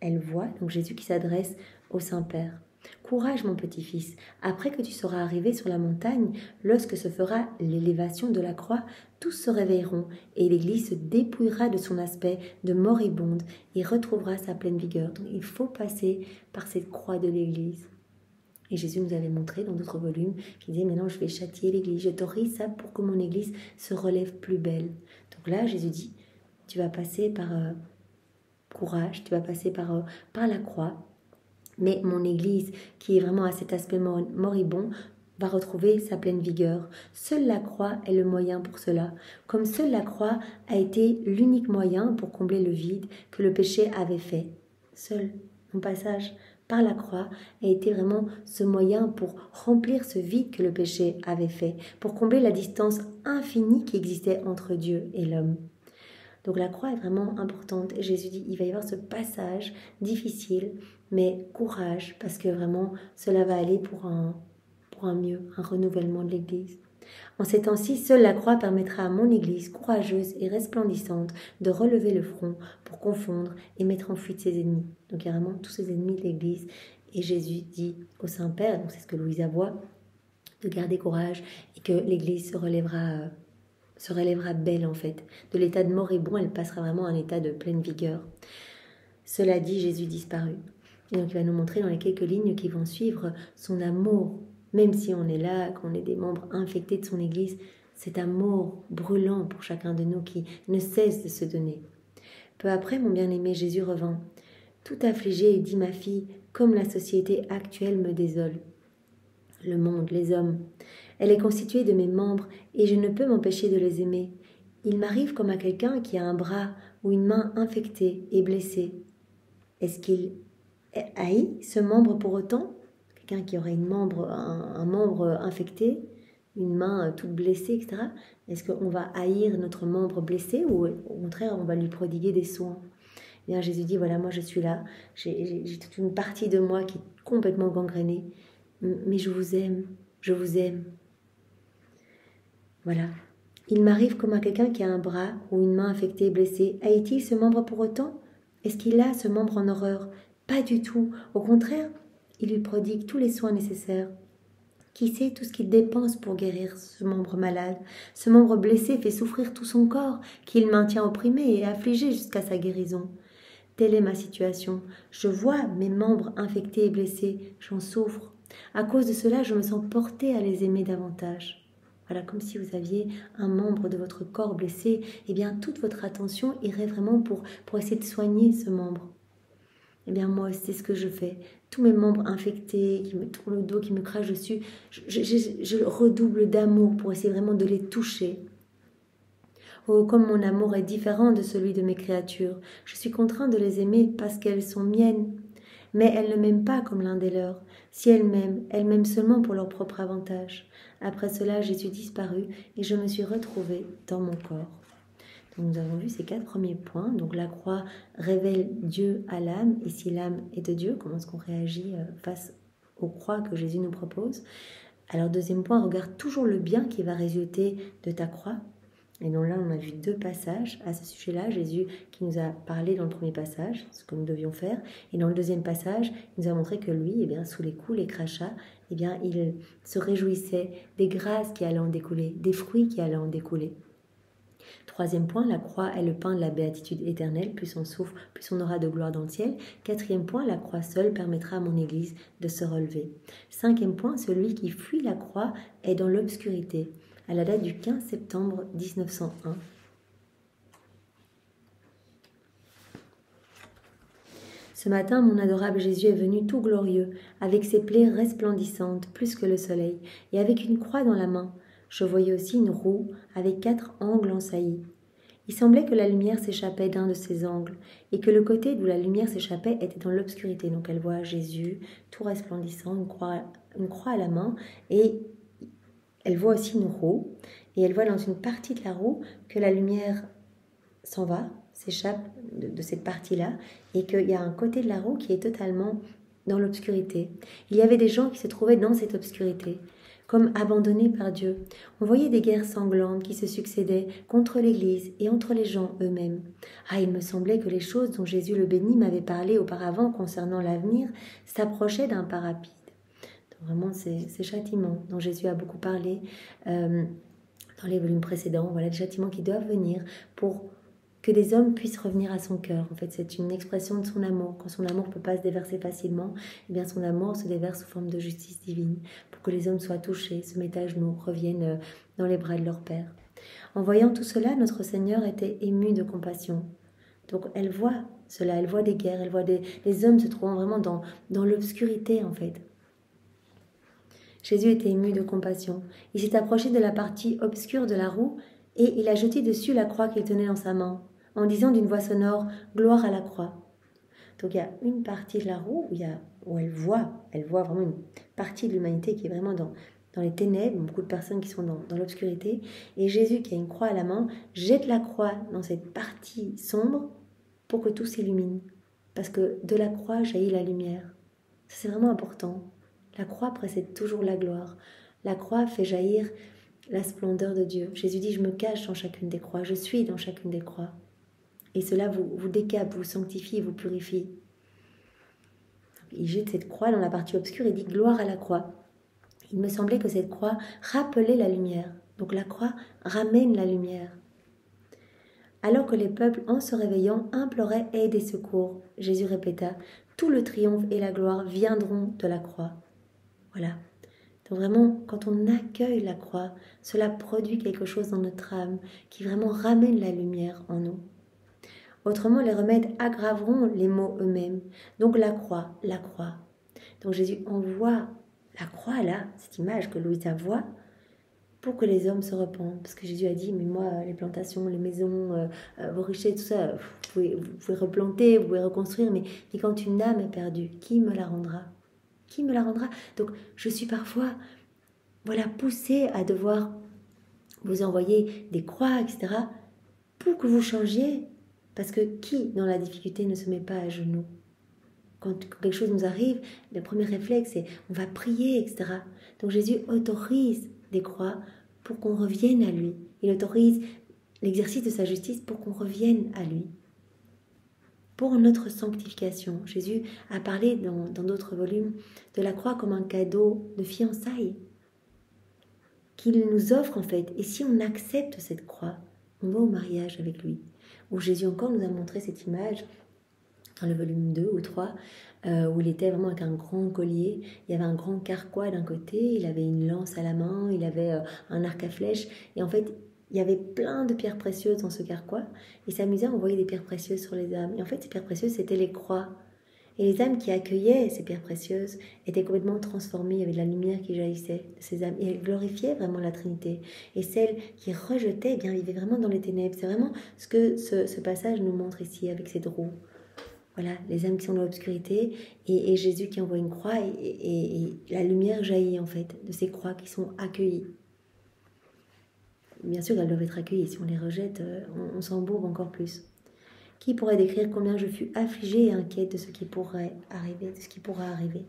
elle voit donc Jésus qui s'adresse au Saint-Père. Courage, mon petit-fils, après que tu seras arrivé sur la montagne, lorsque se fera l'élévation de la croix, tous se réveilleront et l'Église se dépouillera de son aspect de moribonde et retrouvera sa pleine vigueur. Donc il faut passer par cette croix de l'Église. Et Jésus nous avait montré dans d'autres volumes qu'il disait, maintenant je vais châtier l'Église, je t'autorise ça pour que mon Église se relève plus belle. Donc là, Jésus dit, tu vas passer par courage, tu vas passer par la croix, mais mon Église, qui est vraiment à cet aspect moribond, va retrouver sa pleine vigueur. Seule la croix est le moyen pour cela, comme seule la croix a été l'unique moyen pour combler le vide que le péché avait fait. Seul mon passage par la croix a été vraiment ce moyen pour remplir ce vide que le péché avait fait, pour combler la distance infinie qui existait entre Dieu et l'homme. Donc la croix est vraiment importante. Et Jésus dit, il va y avoir ce passage difficile, mais courage, parce que vraiment, cela va aller pour un mieux, un renouvellement de l'Église. En ces temps-ci, seule la croix permettra à mon Église, courageuse et resplendissante, de relever le front pour confondre et mettre en fuite ses ennemis. Donc il y a vraiment tous ces ennemis de l'Église. Et Jésus dit au Saint-Père, donc c'est ce que Louisa voit, de garder courage et que l'Église se relèvera belle en fait. De l'état de moribond, elle passera vraiment à un état de pleine vigueur. Cela dit, Jésus disparut. Et donc il va nous montrer dans les quelques lignes qui vont suivre son amour, même si on est là, qu'on est des membres infectés de son Église, cet amour brûlant pour chacun de nous qui ne cesse de se donner. Peu après, mon bien-aimé Jésus revint. Tout affligé, il dit, ma fille, comme la société actuelle me désole. Le monde, les hommes. Elle est constituée de mes membres et je ne peux m'empêcher de les aimer. Il m'arrive comme à quelqu'un qui a un bras ou une main infectée et blessée. Est-ce qu'il haït ce membre pour autant? Quelqu'un qui aurait un membre infecté, une main toute blessée, etc. Est-ce qu'on va haïr notre membre blessé ou au contraire on va lui prodiguer des soins? Et bien Jésus dit, voilà, moi je suis là, j'ai toute une partie de moi qui est complètement gangrénée, mais je vous aime, je vous aime. Voilà. Il m'arrive comme à quelqu'un qui a un bras ou une main infectée et blessée. Haït-il ce membre pour autant? Est-ce qu'il a ce membre en horreur? Pas du tout. Au contraire, il lui prodigue tous les soins nécessaires. Qui sait tout ce qu'il dépense pour guérir ce membre malade? Ce membre blessé fait souffrir tout son corps, qu'il maintient opprimé et affligé jusqu'à sa guérison. Telle est ma situation. Je vois mes membres infectés et blessés, j'en souffre. À cause de cela, je me sens portée à les aimer davantage. Voilà, comme si vous aviez un membre de votre corps blessé, eh bien toute votre attention irait vraiment pour essayer de soigner ce membre. Eh bien moi, c'est ce que je fais. Tous mes membres infectés, qui me tournent le dos, qui me crachent dessus, je redouble d'amour pour essayer vraiment de les toucher. Oh, comme mon amour est différent de celui de mes créatures. Je suis contraint de les aimer parce qu'elles sont miennes. Mais elles ne m'aiment pas comme l'un des leurs. Si elles m'aiment seulement pour leur propre avantage. Après cela, Jésus disparut et je me suis retrouvée dans mon corps. Donc, nous avons vu ces 4 premiers points. Donc la croix révèle Dieu à l'âme. Et si l'âme est de Dieu, comment est-ce qu'on réagit face aux croix que Jésus nous propose? Alors deuxième point, regarde toujours le bien qui va résulter de ta croix. Et donc là, on a vu 2 passages à ce sujet-là. Jésus qui nous a parlé dans le premier passage, ce que nous devions faire. Et dans le deuxième passage, il nous a montré que lui, eh bien, sous les coups, les crachats, eh bien, il se réjouissait des grâces qui allaient en découler, des fruits qui allaient en découler. Troisième point, la croix est le pain de la béatitude éternelle. Plus on souffre, plus on aura de gloire dans le ciel. Quatrième point, la croix seule permettra à mon Église de se relever. Cinquième point, celui qui fuit la croix est dans l'obscurité. À la date du 15 septembre 1901. Ce matin, mon adorable Jésus est venu tout glorieux, avec ses plaies resplendissantes, plus que le soleil, et avec une croix dans la main. Je voyais aussi une roue avec 4 angles en saillie. Il semblait que la lumière s'échappait d'un de ces angles, et que le côté d'où la lumière s'échappait était dans l'obscurité. Donc elle voit Jésus, tout resplendissant, une croix à la main, et elle voit aussi une roue, et elle voit dans une partie de la roue que la lumière s'en va, s'échappe de cette partie-là, et qu'il y a un côté de la roue qui est totalement dans l'obscurité. Il y avait des gens qui se trouvaient dans cette obscurité, comme abandonnés par Dieu. On voyait des guerres sanglantes qui se succédaient contre l'Église et entre les gens eux-mêmes. Ah, il me semblait que les choses dont Jésus le béni m'avait parlé auparavant concernant l'avenir s'approchaient d'un pas rapide. Vraiment, ces châtiments dont Jésus a beaucoup parlé dans les volumes précédents, voilà, des châtiments qui doivent venir pour que les hommes puissent revenir à son cœur. En fait, c'est une expression de son amour. Quand son amour ne peut pas se déverser facilement, eh bien son amour se déverse sous forme de justice divine, pour que les hommes soient touchés, se mettent à genoux, reviennent dans les bras de leur Père. En voyant tout cela, notre Seigneur était ému de compassion. Donc elle voit cela, elle voit des guerres, elle voit les hommes se trouvant vraiment dans l'obscurité en fait. Jésus était ému de compassion. Il s'est approché de la partie obscure de la roue et il a jeté dessus la croix qu'il tenait dans sa main, en disant d'une voix sonore « Gloire à la croix ». Donc il y a une partie de la roue où elle voit vraiment une partie de l'humanité qui est vraiment dans les ténèbres, beaucoup de personnes qui sont dans l'obscurité, et Jésus qui a une croix à la main jette la croix dans cette partie sombre pour que tout s'illumine. Parce que de la croix jaillit la lumière. Ça, c'est vraiment important. La croix précède toujours la gloire. La croix fait jaillir la splendeur de Dieu. Jésus dit, je me cache dans chacune des croix, je suis dans chacune des croix. Et cela vous décape, vous sanctifie, vous purifie. Il jette cette croix dans la partie obscure et dit, gloire à la croix. Il me semblait que cette croix rappelait la lumière. Donc la croix ramène la lumière. Alors que les peuples, en se réveillant, imploraient aide et secours, Jésus répéta, tout le triomphe et la gloire viendront de la croix. Voilà. Donc vraiment, quand on accueille la croix, cela produit quelque chose dans notre âme qui vraiment ramène la lumière en nous. Autrement, les remèdes aggraveront les maux eux-mêmes. Donc la croix. Donc Jésus envoie la croix là, cette image que Louisa voit, pour que les hommes se repentent. Parce que Jésus a dit, mais moi, les plantations, les maisons, vos richesses, tout ça, vous pouvez replanter, vous pouvez reconstruire, mais quand une âme est perdue, qui me la rendra ? Qui me la rendra ? Donc, je suis parfois, poussée à devoir vous envoyer des croix, etc., pour que vous changiez. Parce que qui, dans la difficulté, ne se met pas à genoux ? Quand quelque chose nous arrive, le premier réflexe, c'est on va prier, etc. Donc, Jésus autorise des croix pour qu'on revienne à lui. Il autorise l'exercice de sa justice pour qu'on revienne à lui. Pour notre sanctification. Jésus a parlé dans d'autres volumes de la croix comme un cadeau de fiançailles. qu'il nous offre en fait. Et si on accepte cette croix, on va au mariage avec lui. Où Jésus encore nous a montré cette image dans le volume 2 ou 3, où il était vraiment avec un grand collier. Il y avait un grand carquois d'un côté, il avait une lance à la main, il avait un arc à flèche. Et en fait, il y avait plein de pierres précieuses dans ce carquois. Il s'amusait à envoyer des pierres précieuses sur les âmes. Et en fait, ces pierres précieuses, c'était les croix. Et les âmes qui accueillaient ces pierres précieuses étaient complètement transformées. Il y avait de la lumière qui jaillissait de ces âmes. Et elles glorifiaient vraiment la Trinité. Et celles qui rejetaient, eh bien, vivaient vraiment dans les ténèbres. C'est vraiment ce que ce passage nous montre ici avec cette roue. Voilà, les âmes qui sont dans l'obscurité et Jésus qui envoie une croix et la lumière jaillit en fait de ces croix qui sont accueillies. Bien sûr, elles doivent être accueillies. Si on les rejette, on s'embourbe encore plus. Qui pourrait décrire combien je fus affligée et inquiète de ce qui pourrait arriver, de ce qui pourra arriver.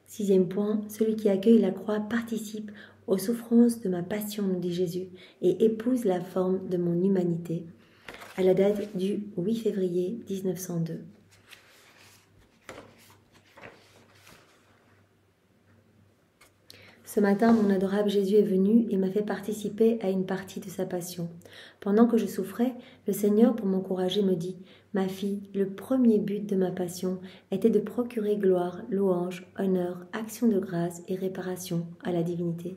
6e point, celui qui accueille la croix participe aux souffrances de ma passion, nous dit Jésus, et épouse la forme de mon humanité. À la date du 8 février 1902. Ce matin, mon adorable Jésus est venu et m'a fait participer à une partie de sa passion. Pendant que je souffrais, le Seigneur, pour m'encourager, me dit « Ma fille, le premier but de ma passion était de procurer gloire, louange, honneur, action de grâce et réparation à la divinité. »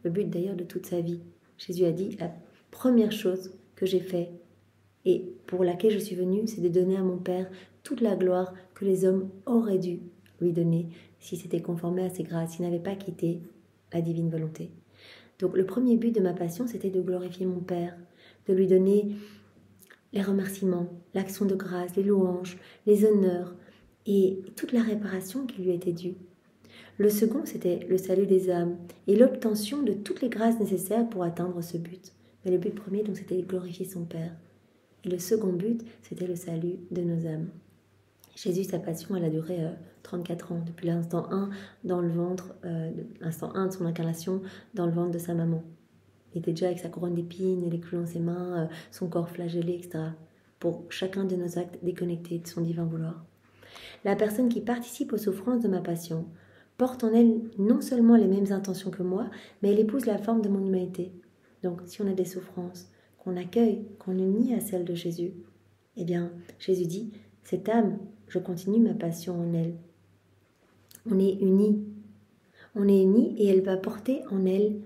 Le but d'ailleurs de toute sa vie. Jésus a dit « La première chose que j'ai faite et pour laquelle je suis venue, c'est de donner à mon Père toute la gloire que les hommes auraient dû lui donner si c'était conformé à ses grâces, s'il n'avait pas quitté la divine volonté. » Donc le premier but de ma passion, c'était de glorifier mon Père, de lui donner les remerciements, l'action de grâce, les louanges, les honneurs et toute la réparation qui lui était due. Le second, c'était le salut des âmes et l'obtention de toutes les grâces nécessaires pour atteindre ce but. Mais le but premier, donc, c'était de glorifier son Père. Et le second but, c'était le salut de nos âmes. Jésus, sa passion, elle a duré 34 ans, depuis l'instant 1 dans le ventre, l'instant 1 de son incarnation dans le ventre de sa maman. Il était déjà avec sa couronne d'épines, les clous dans ses mains, son corps flagellé, etc. Pour chacun de nos actes déconnectés de son divin vouloir. La personne qui participe aux souffrances de ma passion porte en elle non seulement les mêmes intentions que moi, mais elle épouse la forme de mon humanité. Donc, si on a des souffrances, qu'on accueille, qu'on unit à celle de Jésus, eh bien, Jésus dit, cette âme, je continue ma passion en elle. On est unis. On est unis et elle va porter en elle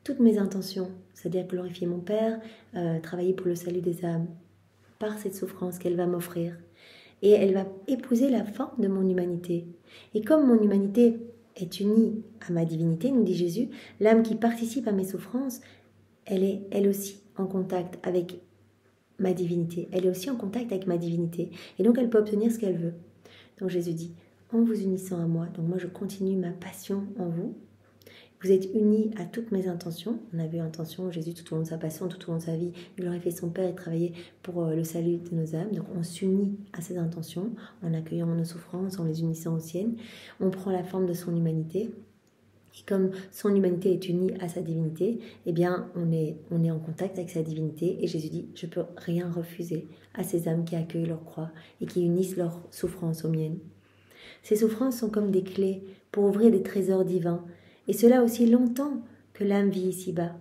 toutes mes intentions, c'est-à-dire glorifier mon Père, travailler pour le salut des âmes, par cette souffrance qu'elle va m'offrir. Et elle va épouser la forme de mon humanité. Et comme mon humanité est unie à ma divinité, nous dit Jésus, l'âme qui participe à mes souffrances, elle est elle aussi en contact avec ma divinité. Elle est aussi en contact avec ma divinité. Et donc elle peut obtenir ce qu'elle veut. Donc Jésus dit, en vous unissant à moi, donc moi je continue ma passion en vous, vous êtes unis à toutes mes intentions. On a vu intention, Jésus tout au long de sa passion, tout au long de sa vie, glorifier son Père et travailler pour le salut de nos âmes. Donc on s'unit à ces intentions en accueillant nos souffrances, en les unissant aux siennes. On prend la forme de son humanité. Et comme son humanité est unie à sa divinité, eh bien on est en contact avec sa divinité. Et Jésus dit, je ne peux rien refuser à ces âmes qui accueillent leur croix et qui unissent leurs souffrances aux miennes. Ces souffrances sont comme des clés pour ouvrir des trésors divins. Et cela aussi longtemps que l'âme vit ici-bas.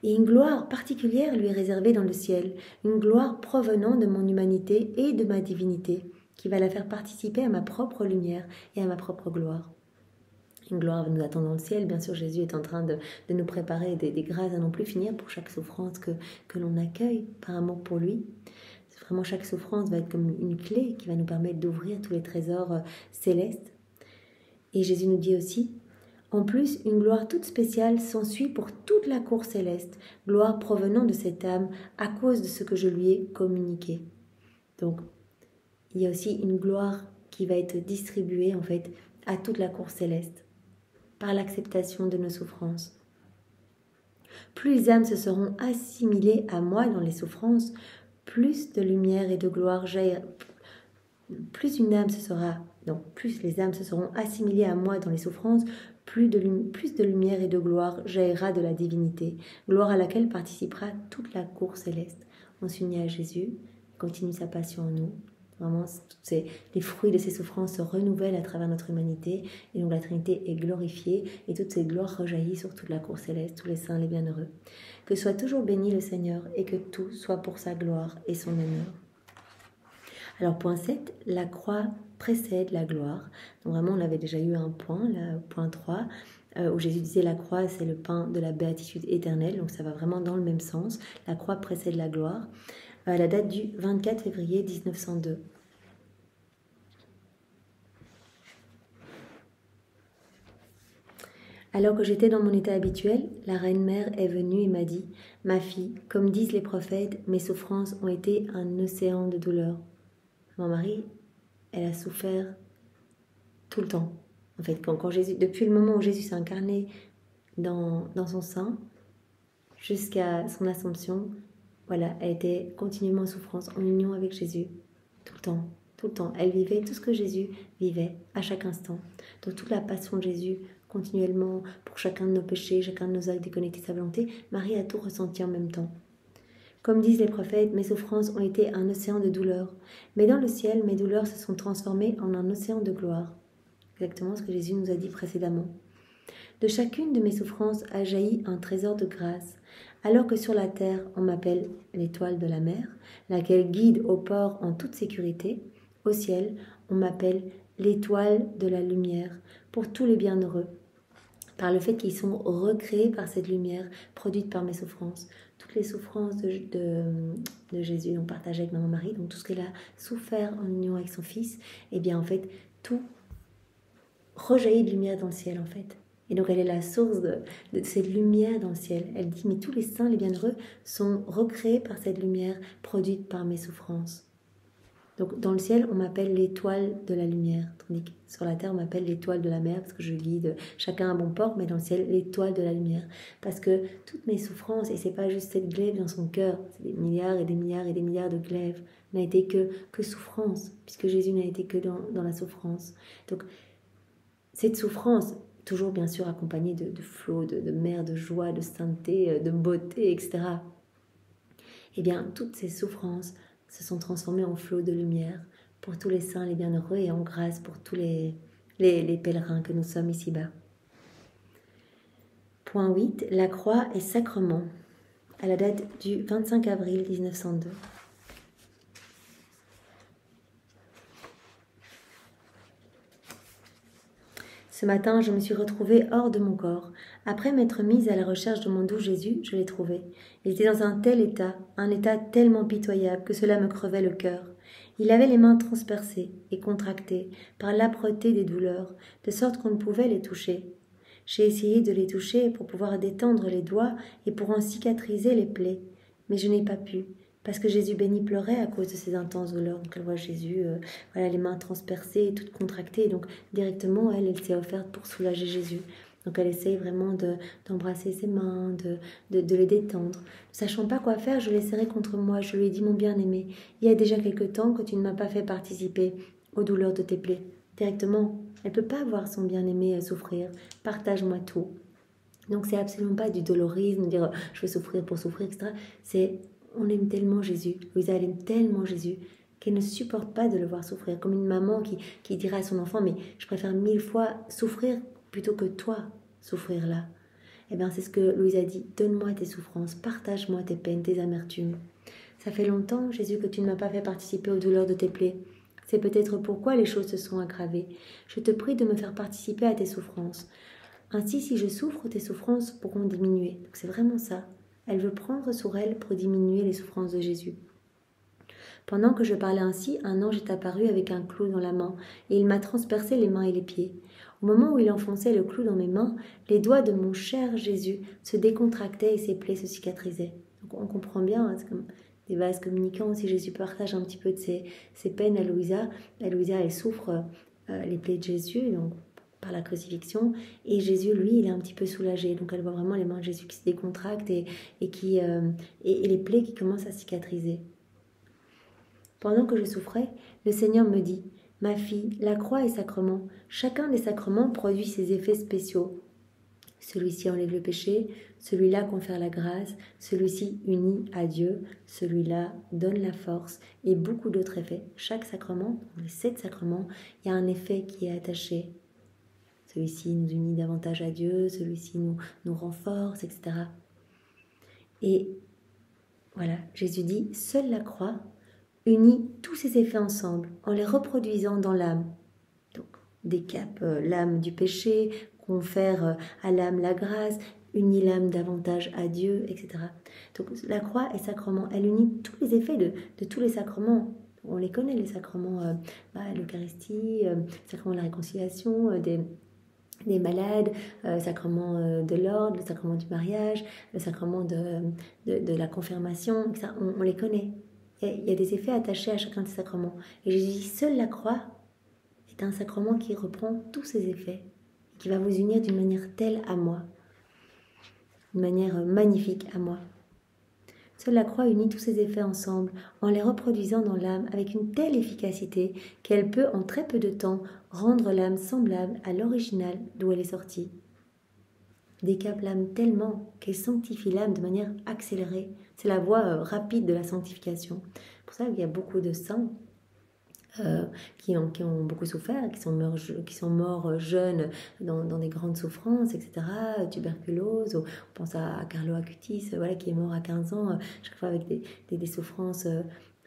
Et une gloire particulière lui est réservée dans le ciel, une gloire provenant de mon humanité et de ma divinité, qui va la faire participer à ma propre lumière et à ma propre gloire. Une gloire nous attend dans le ciel, bien sûr Jésus est en train de nous préparer des grâces à non plus finir pour chaque souffrance que l'on accueille par amour pour lui. Vraiment chaque souffrance va être comme une clé qui va nous permettre d'ouvrir tous les trésors célestes. Et Jésus nous dit aussi, en plus, une gloire toute spéciale s'ensuit pour toute la cour céleste, gloire provenant de cette âme à cause de ce que je lui ai communiqué. Donc, il y a aussi une gloire qui va être distribuée en fait à toute la cour céleste par l'acceptation de nos souffrances. Plus les âmes se seront assimilées à moi dans les souffrances, plus de lumière et de gloire jaillira. Plus les âmes se seront assimilées à moi dans les souffrances, plus de lumière et de gloire jaillira de la divinité, gloire à laquelle participera toute la cour céleste. On s'unit à Jésus, continue sa passion en nous, Vraiment, les fruits de ces souffrances se renouvellent à travers notre humanité. Et donc la Trinité est glorifiée et toutes ces gloires rejaillissent sur toute la cour céleste, tous les saints, les bienheureux. Que soit toujours béni le Seigneur et que tout soit pour sa gloire et son honneur. Alors point 7, la croix précède la gloire. Donc vraiment, on avait déjà eu un point, là, point 3, où Jésus disait la croix, c'est le pain de la béatitude éternelle. Donc ça va vraiment dans le même sens. La croix précède la gloire. À la date du 24 février 1902. Alors que j'étais dans mon état habituel, la reine-mère est venue et m'a dit « Ma fille, comme disent les prophètes, mes souffrances ont été un océan de douleur. » Mon mari, elle a souffert tout le temps. En fait, quand Jésus, depuis le moment où Jésus s'est incarné dans son sein, jusqu'à son assomption, voilà, elle était continuellement en souffrance, en union avec Jésus, tout le temps, tout le temps. Elle vivait tout ce que Jésus vivait, à chaque instant. Donc toute la passion de Jésus, continuellement, pour chacun de nos péchés, chacun de nos actes déconnectés de sa volonté, Marie a tout ressenti en même temps. Comme disent les prophètes, mes souffrances ont été un océan de douleur. Mais dans le ciel, mes douleurs se sont transformées en un océan de gloire. Exactement ce que Jésus nous a dit précédemment. De chacune de mes souffrances a jailli un trésor de grâce. Alors que sur la terre, on m'appelle l'étoile de la mer, laquelle guide au port en toute sécurité, au ciel, on m'appelle l'étoile de la lumière, pour tous les bienheureux, par le fait qu'ils sont recréés par cette lumière produite par mes souffrances. Toutes les souffrances de Jésus, on partage avec Maman Marie, donc tout ce qu'elle a souffert en union avec son Fils, et bien en fait, tout rejaillit de lumière dans le ciel en fait. Et donc elle est la source de cette lumière dans le ciel. Elle dit, mais tous les saints, les bienheureux, sont recréés par cette lumière produite par mes souffrances. Donc dans le ciel, on m'appelle l'étoile de la lumière. Tandis que sur la terre, on m'appelle l'étoile de la mer, parce que je guide chacun à bon port, mais dans le ciel, l'étoile de la lumière. Parce que toutes mes souffrances, et c'est pas juste cette glaive dans son cœur, c'est des milliards et des milliards et des milliards de glaives, n'a été que souffrance, puisque Jésus n'a été que dans la souffrance. Donc cette souffrance, toujours bien sûr accompagnée de flots, de mer, de joie, de sainteté, de beauté, etc. Eh bien, toutes ces souffrances se sont transformées en flots de lumière pour tous les saints, les bienheureux, et en grâce pour tous les pèlerins que nous sommes ici-bas. Point 8. La croix est sacrement, à la date du 25 avril 1902. Ce matin, je me suis retrouvée hors de mon corps. Après m'être mise à la recherche de mon doux Jésus, je l'ai trouvé. Il était dans un tel état, un état tellement pitoyable que cela me crevait le cœur. Il avait les mains transpercées et contractées par l'âpreté des douleurs, de sorte qu'on ne pouvait les toucher. J'ai essayé de les toucher pour pouvoir détendre les doigts et pour en cicatriser les plaies, mais je n'ai pas pu. Parce que Jésus béni pleurait à cause de ces intenses douleurs. Donc elle voit Jésus, voilà, les mains transpercées, toutes contractées. Donc directement, elle s'est offerte pour soulager Jésus. Donc elle essaye vraiment d'embrasser ses mains, de les détendre. Ne sachant pas quoi faire, je l'ai serré contre moi. Je lui ai dit, mon bien-aimé, il y a déjà quelque temps que tu ne m'as pas fait participer aux douleurs de tes plaies. Directement, elle ne peut pas voir son bien-aimé souffrir. Partage-moi tout. Donc c'est absolument pas du dolorisme, dire je vais souffrir pour souffrir, etc. C'est on aime tellement Jésus, Louisa elle aime tellement Jésus qu'elle ne supporte pas de le voir souffrir, comme une maman qui dira à son enfant, mais je préfère 1000 fois souffrir plutôt que toi souffrir là. Eh bien c'est ce que Louisa dit, donne-moi tes souffrances, partage-moi tes peines, tes amertumes. Ça fait longtemps, Jésus, que tu ne m'as pas fait participer aux douleurs de tes plaies. C'est peut-être pourquoi les choses se sont aggravées. Je te prie de me faire participer à tes souffrances. Ainsi, si je souffre, tes souffrances pourront diminuer. Donc c'est vraiment ça. Elle veut prendre sur elle pour diminuer les souffrances de Jésus. Pendant que je parlais ainsi, un ange est apparu avec un clou dans la main, et il m'a transpercé les mains et les pieds. Au moment où il enfonçait le clou dans mes mains, les doigts de mon cher Jésus se décontractaient et ses plaies se cicatrisaient. Donc on comprend bien, hein, c'est comme des vases communicants. Si Jésus partage un petit peu de ses peines à Louisa, elle souffre les plaies de Jésus, donc par la crucifixion, et Jésus, lui, il est un petit peu soulagé. Donc elle voit vraiment les mains de Jésus qui se décontractent et les plaies qui commencent à cicatriser. Pendant que je souffrais, le Seigneur me dit, « Ma fille, la croix est sacrement. Chacun des sacrements produit ses effets spéciaux. Celui-ci enlève le péché, celui-là confère la grâce, celui-ci unit à Dieu, celui-là donne la force et beaucoup d'autres effets. Chaque sacrement, dans les 7 sacrements, il y a un effet qui est attaché. Celui-ci nous unit davantage à Dieu, celui-ci nous renforce, etc. Et voilà, Jésus dit, seule la croix unit tous ces effets ensemble en les reproduisant dans l'âme. Donc, décape l'âme du péché, confère à l'âme la grâce, unit l'âme davantage à Dieu, etc. Donc la croix est sacrement, elle unit tous les effets de tous les sacrements. On les connaît, les sacrements, l'Eucharistie, sacrement de la réconciliation, des malades, sacrement de l'ordre, le sacrement du mariage, le sacrement de la confirmation, etc. On les connaît. Il y a des effets attachés à chacun de ces sacrements. Et Jésus dit, seule la croix est un sacrement qui reprend tous ces effets, qui va vous unir d'une manière telle à moi, d'une manière magnifique à moi. Seule la croix unit tous ces effets ensemble en les reproduisant dans l'âme avec une telle efficacité qu'elle peut en très peu de temps rendre l'âme semblable à l'original d'où elle est sortie. Décape l'âme tellement qu'elle sanctifie l'âme de manière accélérée. C'est la voie rapide de la sanctification. C'est pour ça qu'il y a beaucoup de saints qui ont beaucoup souffert, qui sont morts jeunes dans des grandes souffrances, etc., tuberculose, on pense à Carlo Acutis, voilà, qui est mort à 15 ans, chaque fois avec des souffrances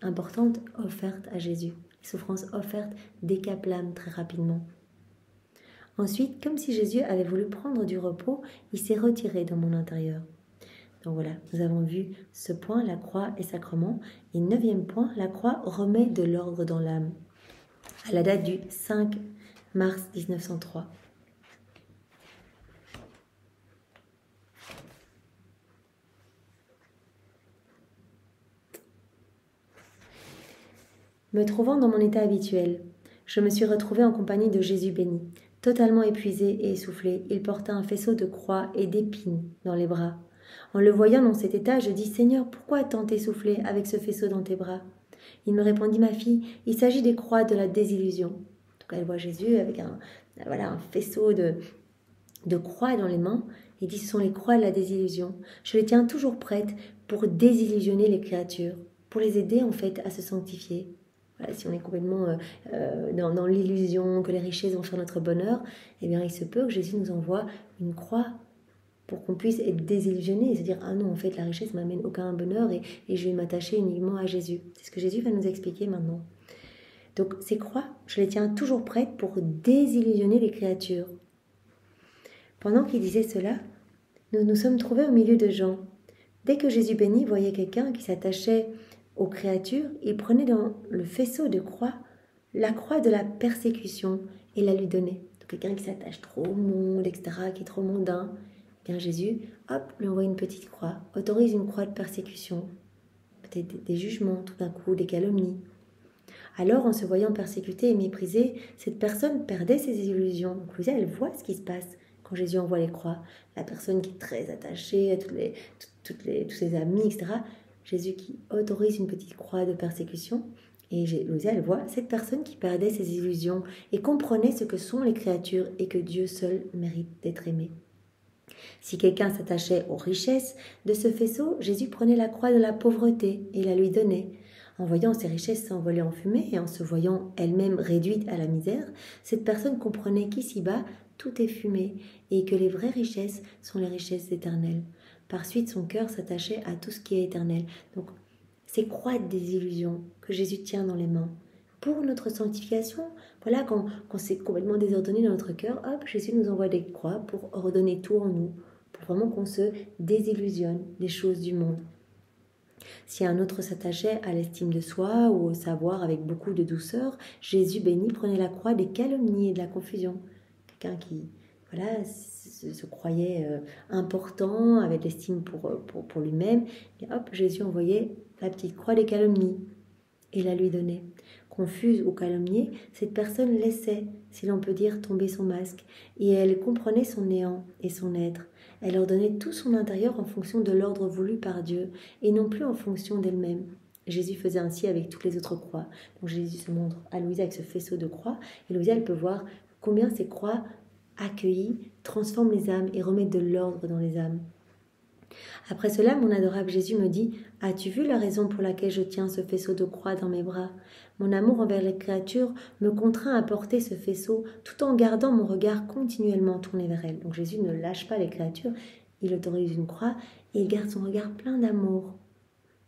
importantes offertes à Jésus. Les souffrances offertes décapent l'âme très rapidement. Ensuite, comme si Jésus avait voulu prendre du repos, il s'est retiré dans mon intérieur. Donc voilà, nous avons vu ce point, la croix et sacrement. Et 9e point, la croix remet de l'ordre dans l'âme. À la date du 5 mars 1903. Me trouvant dans mon état habituel, je me suis retrouvée en compagnie de Jésus béni. Totalement épuisé et essoufflé, il porta un faisceau de croix et d'épines dans les bras. En le voyant dans cet état, je dis « Seigneur, pourquoi tant essoufflé avec ce faisceau dans tes bras ?» Il me répondit « Ma fille, il s'agit des croix de la désillusion. » Donc elle voit Jésus avec un faisceau de croix dans les mains. Il dit « Ce sont les croix de la désillusion. Je les tiens toujours prêtes pour désillusionner les créatures, pour les aider en fait à se sanctifier. » Voilà, si on est complètement dans l'illusion que les richesses vont faire notre bonheur, eh bien il se peut que Jésus nous envoie une croix pour qu'on puisse être désillusionné et se dire « Ah non, en fait, la richesse ne m'amène aucun bonheur et je vais m'attacher uniquement à Jésus. » C'est ce que Jésus va nous expliquer maintenant. Donc ces croix, je les tiens toujours prêtes pour désillusionner les créatures. Pendant qu'il disait cela, nous nous sommes trouvés au milieu de gens. Dès que Jésus béni voyait quelqu'un qui s'attachait aux créatures, il prenait dans le faisceau de croix la croix de la persécution et la lui donnait. Donc quelqu'un qui s'attache trop au monde, etc., qui est trop mondain, bien Jésus, hop, lui envoie une petite croix, autorise une croix de persécution, peut-être des jugements, tout d'un coup, des calomnies. Alors, en se voyant persécutée et méprisée, cette personne perdait ses illusions. Donc, vous savez, elle voit ce qui se passe quand Jésus envoie les croix. La personne qui est très attachée à tous ses amis, etc., Jésus qui autorise une petite croix de persécution. Et Louisa, elle voit cette personne qui perdait ses illusions et comprenait ce que sont les créatures et que Dieu seul mérite d'être aimé. Si quelqu'un s'attachait aux richesses de ce faisceau, Jésus prenait la croix de la pauvreté et la lui donnait. En voyant ses richesses s'envoler en fumée et en se voyant elle-même réduite à la misère, cette personne comprenait qu'ici-bas, tout est fumée et que les vraies richesses sont les richesses éternelles. Par suite, son cœur s'attachait à tout ce qui est éternel. Donc, ces croix de désillusion que Jésus tient dans les mains, pour notre sanctification, voilà, quand c'est complètement désordonné dans notre cœur, hop, Jésus nous envoie des croix pour redonner tout en nous, pour vraiment qu'on se désillusionne des choses du monde. Si un autre s'attachait à l'estime de soi ou au savoir avec beaucoup de douceur, Jésus béni prenait la croix des calomnies et de la confusion. Quelqu'un qui se croyait important, avait de l'estime pour lui-même, et hop, Jésus envoyait la petite croix des calomnies et la lui donnait. Confuse ou calomniée, cette personne laissait, si l'on peut dire, tomber son masque, et elle comprenait son néant et son être. Elle ordonnait tout son intérieur en fonction de l'ordre voulu par Dieu, et non plus en fonction d'elle-même. Jésus faisait ainsi avec toutes les autres croix. Donc Jésus se montre à Louisa avec ce faisceau de croix, et Louisa, elle peut voir combien ces croix accueilli, transforme les âmes et remet de l'ordre dans les âmes. Après cela, mon adorable Jésus me dit « As-tu vu la raison pour laquelle je tiens ce faisceau de croix dans mes bras ? Mon amour envers les créatures me contraint à porter ce faisceau tout en gardant mon regard continuellement tourné vers elles. » Donc Jésus ne lâche pas les créatures, il autorise une croix et il garde son regard plein d'amour.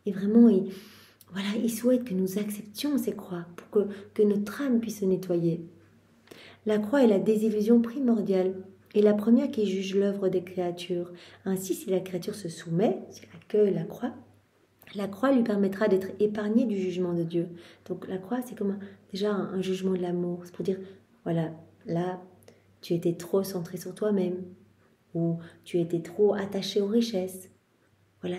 Et vraiment, il souhaite que nous acceptions ces croix pour que notre âme puisse se nettoyer. La croix est la désillusion primordiale et la première qui juge l'œuvre des créatures. Ainsi, si la créature se soumet, si elle accueille la croix lui permettra d'être épargnée du jugement de Dieu. Donc la croix, c'est comme déjà un jugement de l'amour. C'est pour dire, voilà, là, tu étais trop centré sur toi-même ou tu étais trop attaché aux richesses. Voilà,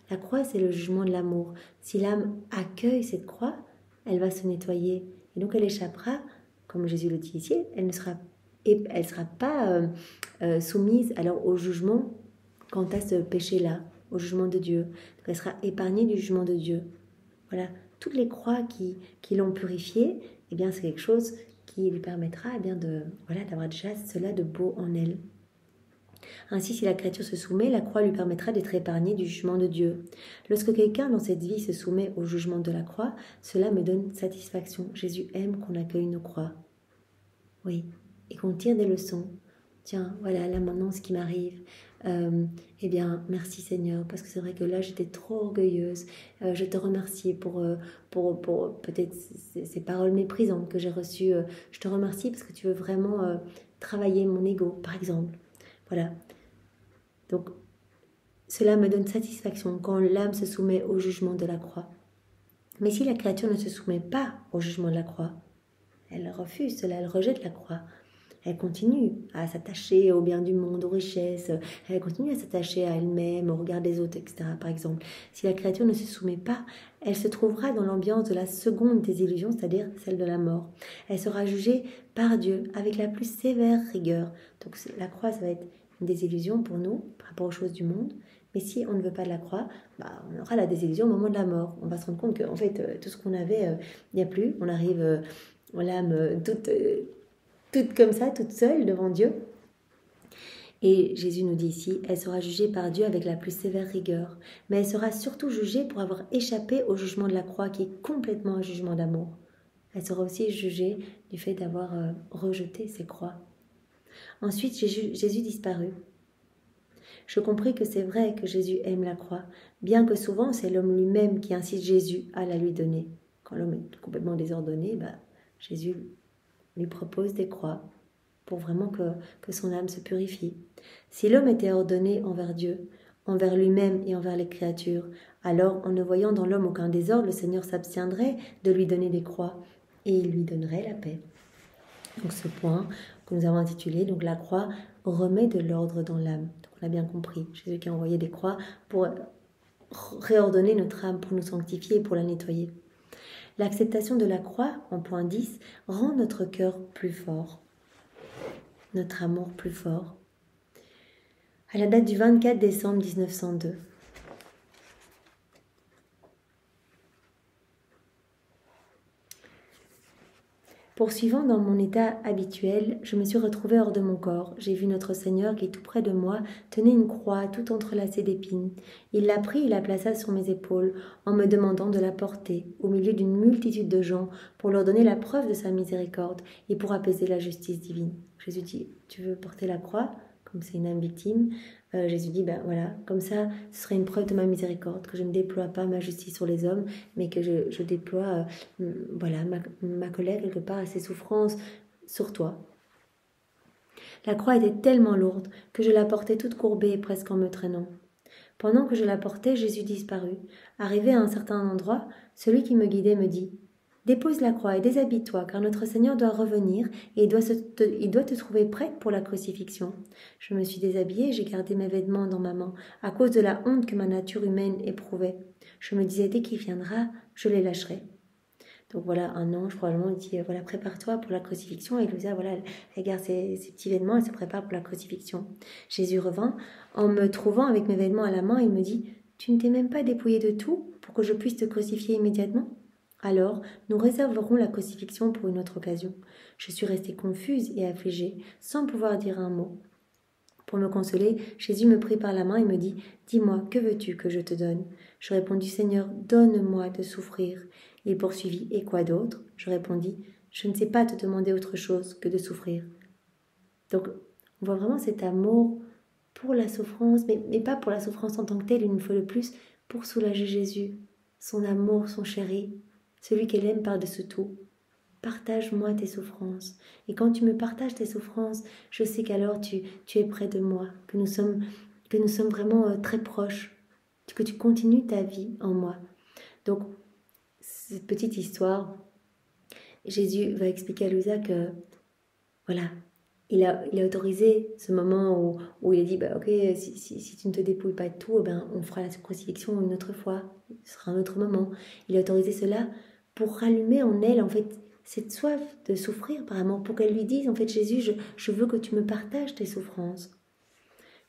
la croix, c'est le jugement de l'amour. Si l'âme accueille cette croix, elle va se nettoyer. Et donc elle échappera, comme Jésus le dit ici, elle ne sera pas soumise alors au jugement quant à ce péché-là, au jugement de Dieu. Donc elle sera épargnée du jugement de Dieu. Voilà, toutes les croix qui l'ont purifiée, eh bien c'est quelque chose qui lui permettra d'avoir déjà cela de beau en elle. Ainsi, si la créature se soumet, la croix lui permettra d'être épargnée du jugement de Dieu. Lorsque quelqu'un dans cette vie se soumet au jugement de la croix, cela me donne satisfaction. Jésus aime qu'on accueille nos croix. Oui, et qu'on tire des leçons. Tiens, voilà, là maintenant ce qui m'arrive. Eh bien, merci Seigneur, parce que c'est vrai que là j'étais trop orgueilleuse. Je te remercie pour peut-être ces paroles méprisantes que j'ai reçues. Je te remercie parce que tu veux vraiment travailler mon ego, par exemple. Voilà. Donc, cela me donne satisfaction quand l'âme se soumet au jugement de la croix. Mais si la créature ne se soumet pas au jugement de la croix, elle refuse cela, elle rejette la croix. Elle continue à s'attacher au bien du monde, aux richesses. Elle continue à s'attacher à elle-même, au regard des autres, etc. Par exemple, si la créature ne se soumet pas, elle se trouvera dans l'ambiance de la seconde désillusion, c'est-à-dire celle de la mort. Elle sera jugée par Dieu avec la plus sévère rigueur. Donc la croix, ça va être une désillusion pour nous par rapport aux choses du monde. Mais si on ne veut pas de la croix, on aura la désillusion au moment de la mort. On va se rendre compte qu'en fait, tout ce qu'on avait, il n'y a plus. On arrive, l'âme toute comme ça, toute seule devant Dieu. Et Jésus nous dit ici, elle sera jugée par Dieu avec la plus sévère rigueur. Mais elle sera surtout jugée pour avoir échappé au jugement de la croix, qui est complètement un jugement d'amour. Elle sera aussi jugée du fait d'avoir rejeté ses croix. Ensuite, Jésus disparut. Je compris que c'est vrai que Jésus aime la croix, bien que souvent c'est l'homme lui-même qui incite Jésus à la lui donner. Quand l'homme est complètement désordonné, Jésus lui propose des croix pour vraiment que son âme se purifie. Si l'homme était ordonné envers Dieu, envers lui-même et envers les créatures, alors en ne voyant dans l'homme aucun désordre, le Seigneur s'abstiendrait de lui donner des croix et il lui donnerait la paix. Donc ce point que nous avons intitulé, donc la croix remet de l'ordre dans l'âme. Donc on a bien compris, Jésus qui a envoyé des croix pour réordonner notre âme, pour nous sanctifier et pour la nettoyer. L'acceptation de la croix, en point 10, rend notre cœur plus fort, notre amour plus fort. À la date du 24 décembre 1902, poursuivant dans mon état habituel, je me suis retrouvée hors de mon corps. J'ai vu notre Seigneur qui, tout près de moi, tenait une croix tout entrelacée d'épines. Il l'a pris et la plaça sur mes épaules, en me demandant de la porter, au milieu d'une multitude de gens, pour leur donner la preuve de sa miséricorde et pour apaiser la justice divine. Jésus dit, tu veux porter la croix, comme c'est une âme victime. Jésus dit, voilà, comme ça, ce serait une preuve de ma miséricorde, que je ne déploie pas ma justice sur les hommes, mais que je déploie ma colère quelque part et ses souffrances sur toi. La croix était tellement lourde que je la portais toute courbée et presque en me traînant. Pendant que je la portais, Jésus disparut. Arrivé à un certain endroit, celui qui me guidait me dit « Dépose la croix et déshabille-toi, car notre Seigneur doit revenir et il doit te trouver prête pour la crucifixion. » Je me suis déshabillée et j'ai gardé mes vêtements dans ma main, à cause de la honte que ma nature humaine éprouvait. Je me disais, dès qu'il viendra, je les lâcherai. Donc voilà, un ange probablement dit, voilà, prépare-toi pour la crucifixion. Et Louisa, voilà, elle garde ses petits vêtements, elle se prépare pour la crucifixion. Jésus revint, en me trouvant avec mes vêtements à la main, il me dit, tu ne t'es même pas dépouillé de tout pour que je puisse te crucifier immédiatement ? Alors, nous réserverons la crucifixion pour une autre occasion. Je suis restée confuse et affligée, sans pouvoir dire un mot. Pour me consoler, Jésus me prit par la main et me dit « Dis-moi, que veux-tu que je te donne ?» Je répondis « Seigneur, donne-moi de souffrir. » Il poursuivit « Et quoi d'autre ?» Je répondis « Je ne sais pas te demander autre chose que de souffrir. » Donc, on voit vraiment cet amour pour la souffrance, mais pas pour la souffrance en tant que telle, une fois de plus, pour soulager Jésus, son amour, son chéri, celui qu'elle aime par-dessus tout. Partage-moi tes souffrances. Et quand tu me partages tes souffrances, je sais qu'alors tu es près de moi, que nous sommes vraiment très proches, que tu continues ta vie en moi. Donc, cette petite histoire, Jésus va expliquer à Louisa que, voilà, il a autorisé ce moment où il a dit, ok, si tu ne te dépouilles pas de tout, on fera la crucifixion une autre fois, ce sera un autre moment. Il a autorisé cela pour rallumer en elle, en fait, cette soif de souffrir par amour, pour qu'elle lui dise, en fait, Jésus, je veux que tu me partages tes souffrances.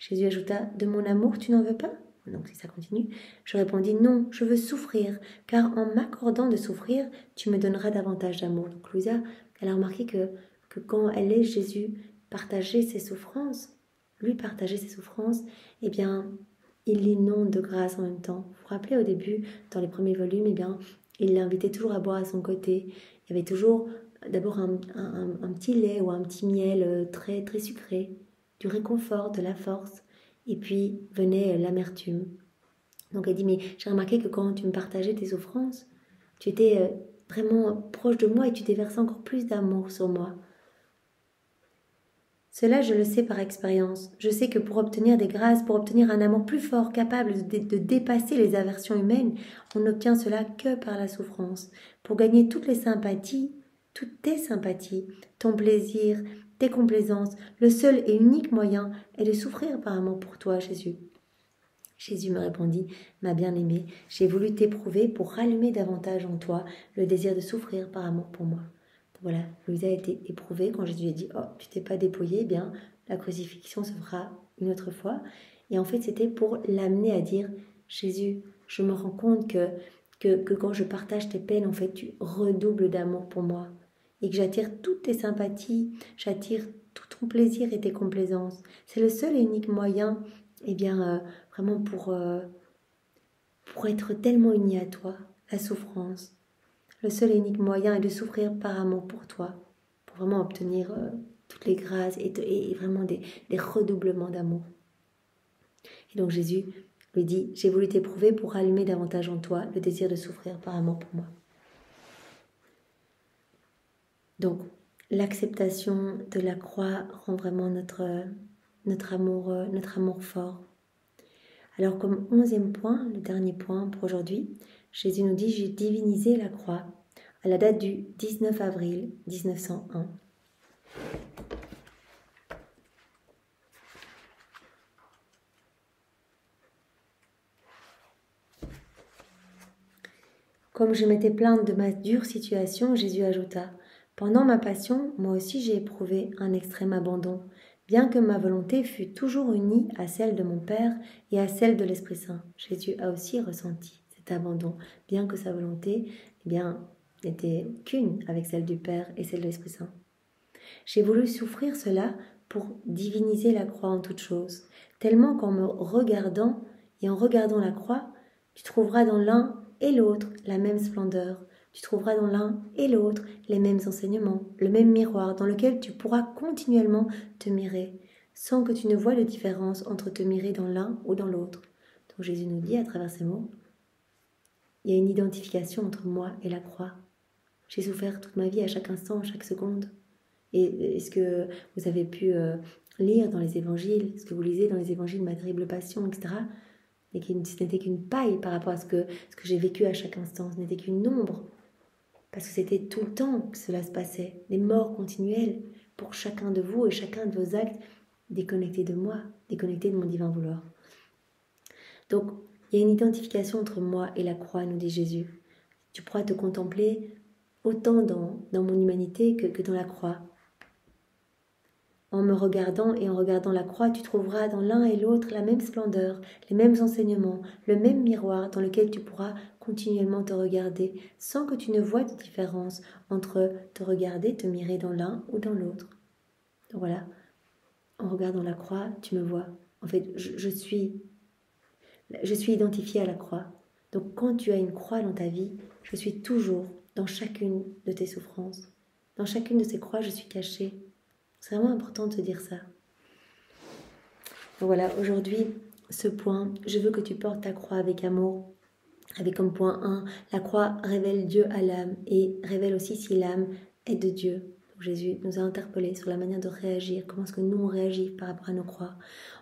Jésus ajouta, de mon amour, tu n'en veux pas ? Donc, si ça continue, je répondis, non, je veux souffrir, car en m'accordant de souffrir, tu me donneras davantage d'amour. Donc, Louisa, elle a remarqué que quand elle laisse Jésus partager ses souffrances, lui partager ses souffrances, eh bien, il l'inonde de grâce en même temps. Vous vous rappelez au début, dans les premiers volumes, eh bien, il l'invitait toujours à boire à son côté. Il y avait toujours d'abord un petit lait ou un petit miel très, très sucré, du réconfort, de la force, et puis venait l'amertume. Donc elle dit, mais j'ai remarqué que quand tu me partageais tes souffrances, tu étais vraiment proche de moi et tu déversais encore plus d'amour sur moi. Cela, je le sais par expérience. Je sais que pour obtenir des grâces, pour obtenir un amour plus fort, capable de dépasser les aversions humaines, on n'obtient cela que par la souffrance. Pour gagner toutes les sympathies, toutes tes sympathies, ton plaisir, tes complaisances, le seul et unique moyen est de souffrir par amour pour toi, Jésus. Jésus me répondit, ma bien-aimée, j'ai voulu t'éprouver pour rallumer davantage en toi le désir de souffrir par amour pour moi. Voilà, Louisa a été éprouvée quand Jésus lui a dit « Oh, tu t'es pas dépouillée, eh bien, la crucifixion se fera une autre fois. » Et en fait, c'était pour l'amener à dire « Jésus, je me rends compte que quand je partage tes peines, en fait, tu redoubles d'amour pour moi. Et que j'attire toutes tes sympathies, j'attire tout ton plaisir et tes complaisances. C'est le seul et unique moyen, eh bien, vraiment pour être tellement uni à toi, la souffrance. » Le seul et unique moyen est de souffrir par amour pour toi, pour vraiment obtenir toutes les grâces et vraiment des redoublements d'amour. Et donc Jésus lui dit, j'ai voulu t'éprouver pour rallumer davantage en toi le désir de souffrir par amour pour moi. Donc, l'acceptation de la croix rend vraiment notre amour fort. Alors, comme 11e point, le dernier point pour aujourd'hui, Jésus nous dit, j'ai divinisé la croix à la date du 19 avril 1901. Comme je m'étais plainte de ma dure situation, Jésus ajouta, « Pendant ma passion, moi aussi j'ai éprouvé un extrême abandon, bien que ma volonté fût toujours unie à celle de mon Père et à celle de l'Esprit Saint. » Jésus a aussi ressenti cet abandon, bien que sa volonté n'était qu'une avec celle du Père et celle de l'Esprit Saint. J'ai voulu souffrir cela pour diviniser la croix en toutes choses, tellement qu'en me regardant et en regardant la croix, tu trouveras dans l'un et l'autre la même splendeur. Tu trouveras dans l'un et l'autre les mêmes enseignements, le même miroir dans lequel tu pourras continuellement te mirer, sans que tu ne vois de différence entre te mirer dans l'un ou dans l'autre. Donc Jésus nous dit à travers ces mots, il y a une identification entre moi et la croix. J'ai souffert toute ma vie à chaque instant, à chaque seconde. Et est-ce que vous avez pu lire dans les évangiles, ce que vous lisez dans les évangiles, ma terrible passion, etc., et ce n'était qu'une paille par rapport à ce que j'ai vécu à chaque instant, ce n'était qu'une ombre, parce que c'était tout le temps que cela se passait, des morts continuelles pour chacun de vous et chacun de vos actes, déconnectés de moi, déconnectés de mon divin vouloir. Donc, il y a une identification entre moi et la croix, nous dit Jésus. Tu pourras te contempler autant dans mon humanité que dans la croix. En me regardant et en regardant la croix, tu trouveras dans l'un et l'autre la même splendeur, les mêmes enseignements, le même miroir dans lequel tu pourras continuellement te regarder sans que tu ne vois de différence entre te regarder, te mirer dans l'un ou dans l'autre. Donc voilà, en regardant la croix, tu me vois. En fait, je suis identifiée à la croix. Donc quand tu as une croix dans ta vie, je suis toujours dans chacune de tes souffrances. Dans chacune de ces croix, je suis cachée. C'est vraiment important de te dire ça. Donc voilà, aujourd'hui, ce point, je veux que tu portes ta croix avec amour, avec comme point 1, la croix révèle Dieu à l'âme et révèle aussi si l'âme est de Dieu. Donc Jésus nous a interpellés sur la manière de réagir, comment est-ce que nous on réagit par rapport à nos croix.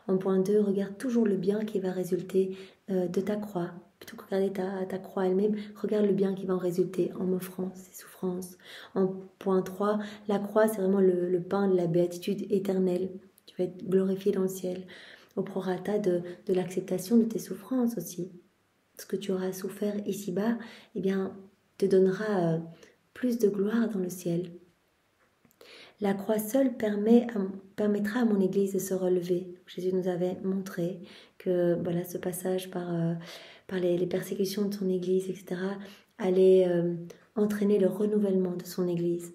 En point 2, regarde toujours le bien qui va résulter de ta croix. Plutôt que regarder ta croix elle-même, regarde le bien qui va en résulter en m'offrant ses souffrances. En point 3, la croix c'est vraiment le pain de la béatitude éternelle. Tu vas être glorifié dans le ciel au prorata de l'acceptation de tes souffrances aussi. Ce que tu auras souffert ici-bas, eh bien, te donnera plus de gloire dans le ciel. La croix seule permettra à mon Église de se relever. Jésus nous avait montré que voilà, ce passage par les persécutions de son Église, etc., allait entraîner le renouvellement de son Église.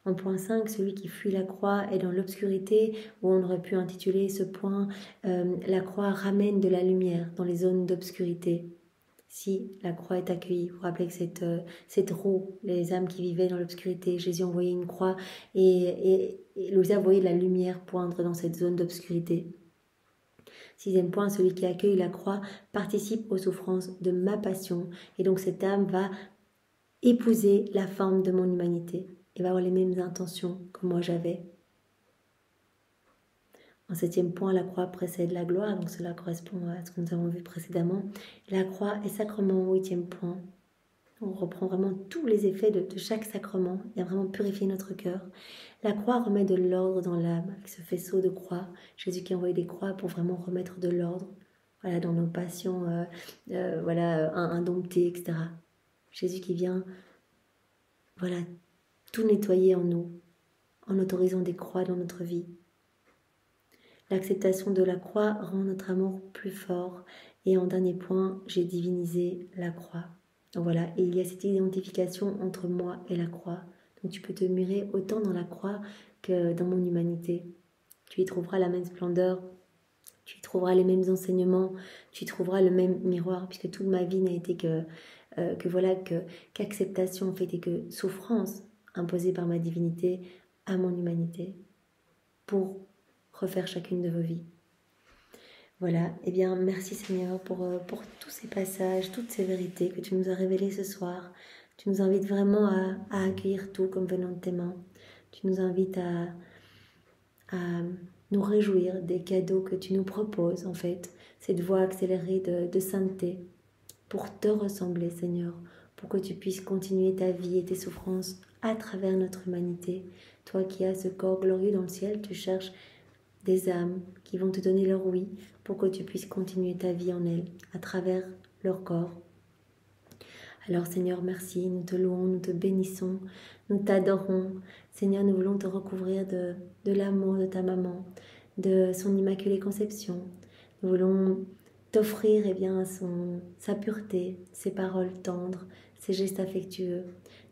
En point 5, celui qui fuit la croix est dans l'obscurité, où on aurait pu intituler ce point la croix ramène de la lumière dans les zones d'obscurité. Si la croix est accueillie, vous vous rappelez que cette roue, les âmes qui vivaient dans l'obscurité, Jésus envoyait une croix et Louisa voyait la lumière poindre dans cette zone d'obscurité. 6e point, celui qui accueille la croix participe aux souffrances de ma passion et donc cette âme va épouser la forme de mon humanité et va avoir les mêmes intentions que moi j'avais. En 7e point, la croix précède la gloire, donc cela correspond à ce que nous avons vu précédemment. La croix est sacrement au 8e point. On reprend vraiment tous les effets de chaque sacrement. Il a vraiment purifié notre cœur. La croix remet de l'ordre dans l'âme, avec ce faisceau de croix. Jésus qui a envoyé des croix pour vraiment remettre de l'ordre, voilà, dans nos passions, indomptées, etc. Jésus qui vient, voilà, tout nettoyer en nous, en autorisant des croix dans notre vie. L'acceptation de la croix rend notre amour plus fort. Et en dernier point, j'ai divinisé la croix. Donc voilà, et il y a cette identification entre moi et la croix. Donc tu peux te murer autant dans la croix que dans mon humanité. Tu y trouveras la même splendeur, tu y trouveras les mêmes enseignements, tu y trouveras le même miroir, puisque toute ma vie n'a été qu'acceptation en fait et que souffrance imposée par ma divinité à mon humanité pour refaire chacune de vos vies. Voilà, eh bien merci Seigneur pour tous ces passages, toutes ces vérités que tu nous as révélées ce soir. Tu nous invites vraiment à accueillir tout comme venant de tes mains. Tu nous invites à nous réjouir des cadeaux que tu nous proposes en fait, cette voie accélérée de sainteté pour te ressembler Seigneur, pour que tu puisses continuer ta vie et tes souffrances à travers notre humanité. Toi qui as ce corps glorieux dans le ciel, tu cherches des âmes qui vont te donner leur oui pour que tu puisses continuer ta vie en elles, à travers leur corps. Alors Seigneur, merci, nous te louons, nous te bénissons, nous t'adorons. Seigneur, nous voulons te recouvrir de l'amour de ta maman, de son immaculée conception. Nous voulons t'offrir sa pureté, ses paroles tendres, ses gestes affectueux.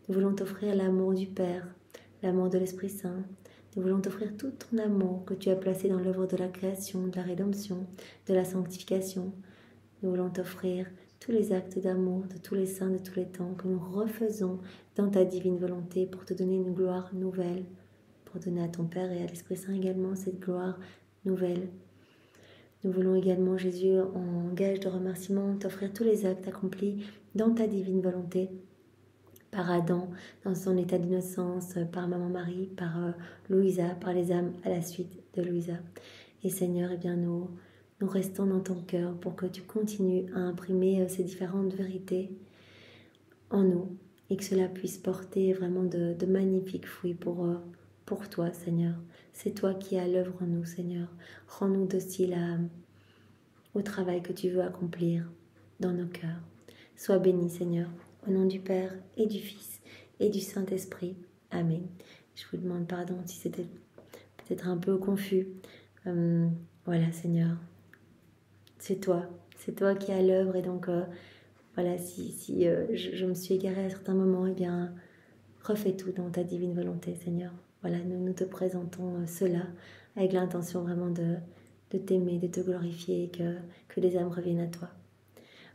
Nous voulons t'offrir l'amour du Père, l'amour de l'Esprit Saint. Nous voulons t'offrir tout ton amour que tu as placé dans l'œuvre de la création, de la rédemption, de la sanctification. Nous voulons t'offrir tous les actes d'amour de tous les saints de tous les temps que nous refaisons dans ta divine volonté pour te donner une gloire nouvelle, pour donner à ton Père et à l'Esprit Saint également cette gloire nouvelle. Nous voulons également, Jésus, en gage de remerciement, t'offrir tous les actes accomplis dans ta divine volonté, par Adam, dans son état d'innocence, par Maman Marie, par Louisa, par les âmes à la suite de Louisa. Et Seigneur, eh bien nous restons dans ton cœur pour que tu continues à imprimer ces différentes vérités en nous et que cela puisse porter vraiment de magnifiques fruits pour toi, Seigneur. C'est toi qui es à l'œuvre en nous, Seigneur. Rends-nous dociles au travail que tu veux accomplir dans nos cœurs. Sois béni, Seigneur. Au nom du Père et du Fils et du Saint-Esprit. Amen. Je vous demande pardon si c'était peut-être un peu confus. Voilà, Seigneur, c'est toi qui es à l'œuvre. Et donc, voilà, si je me suis égarée à certains moments, eh bien, refais tout dans ta divine volonté, Seigneur. Voilà, nous te présentons cela avec l'intention vraiment de t'aimer, de te glorifier, et que les âmes reviennent à toi.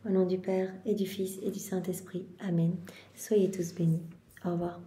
Au nom du Père et du Fils et du Saint-Esprit. Amen. Soyez tous bénis. Au revoir.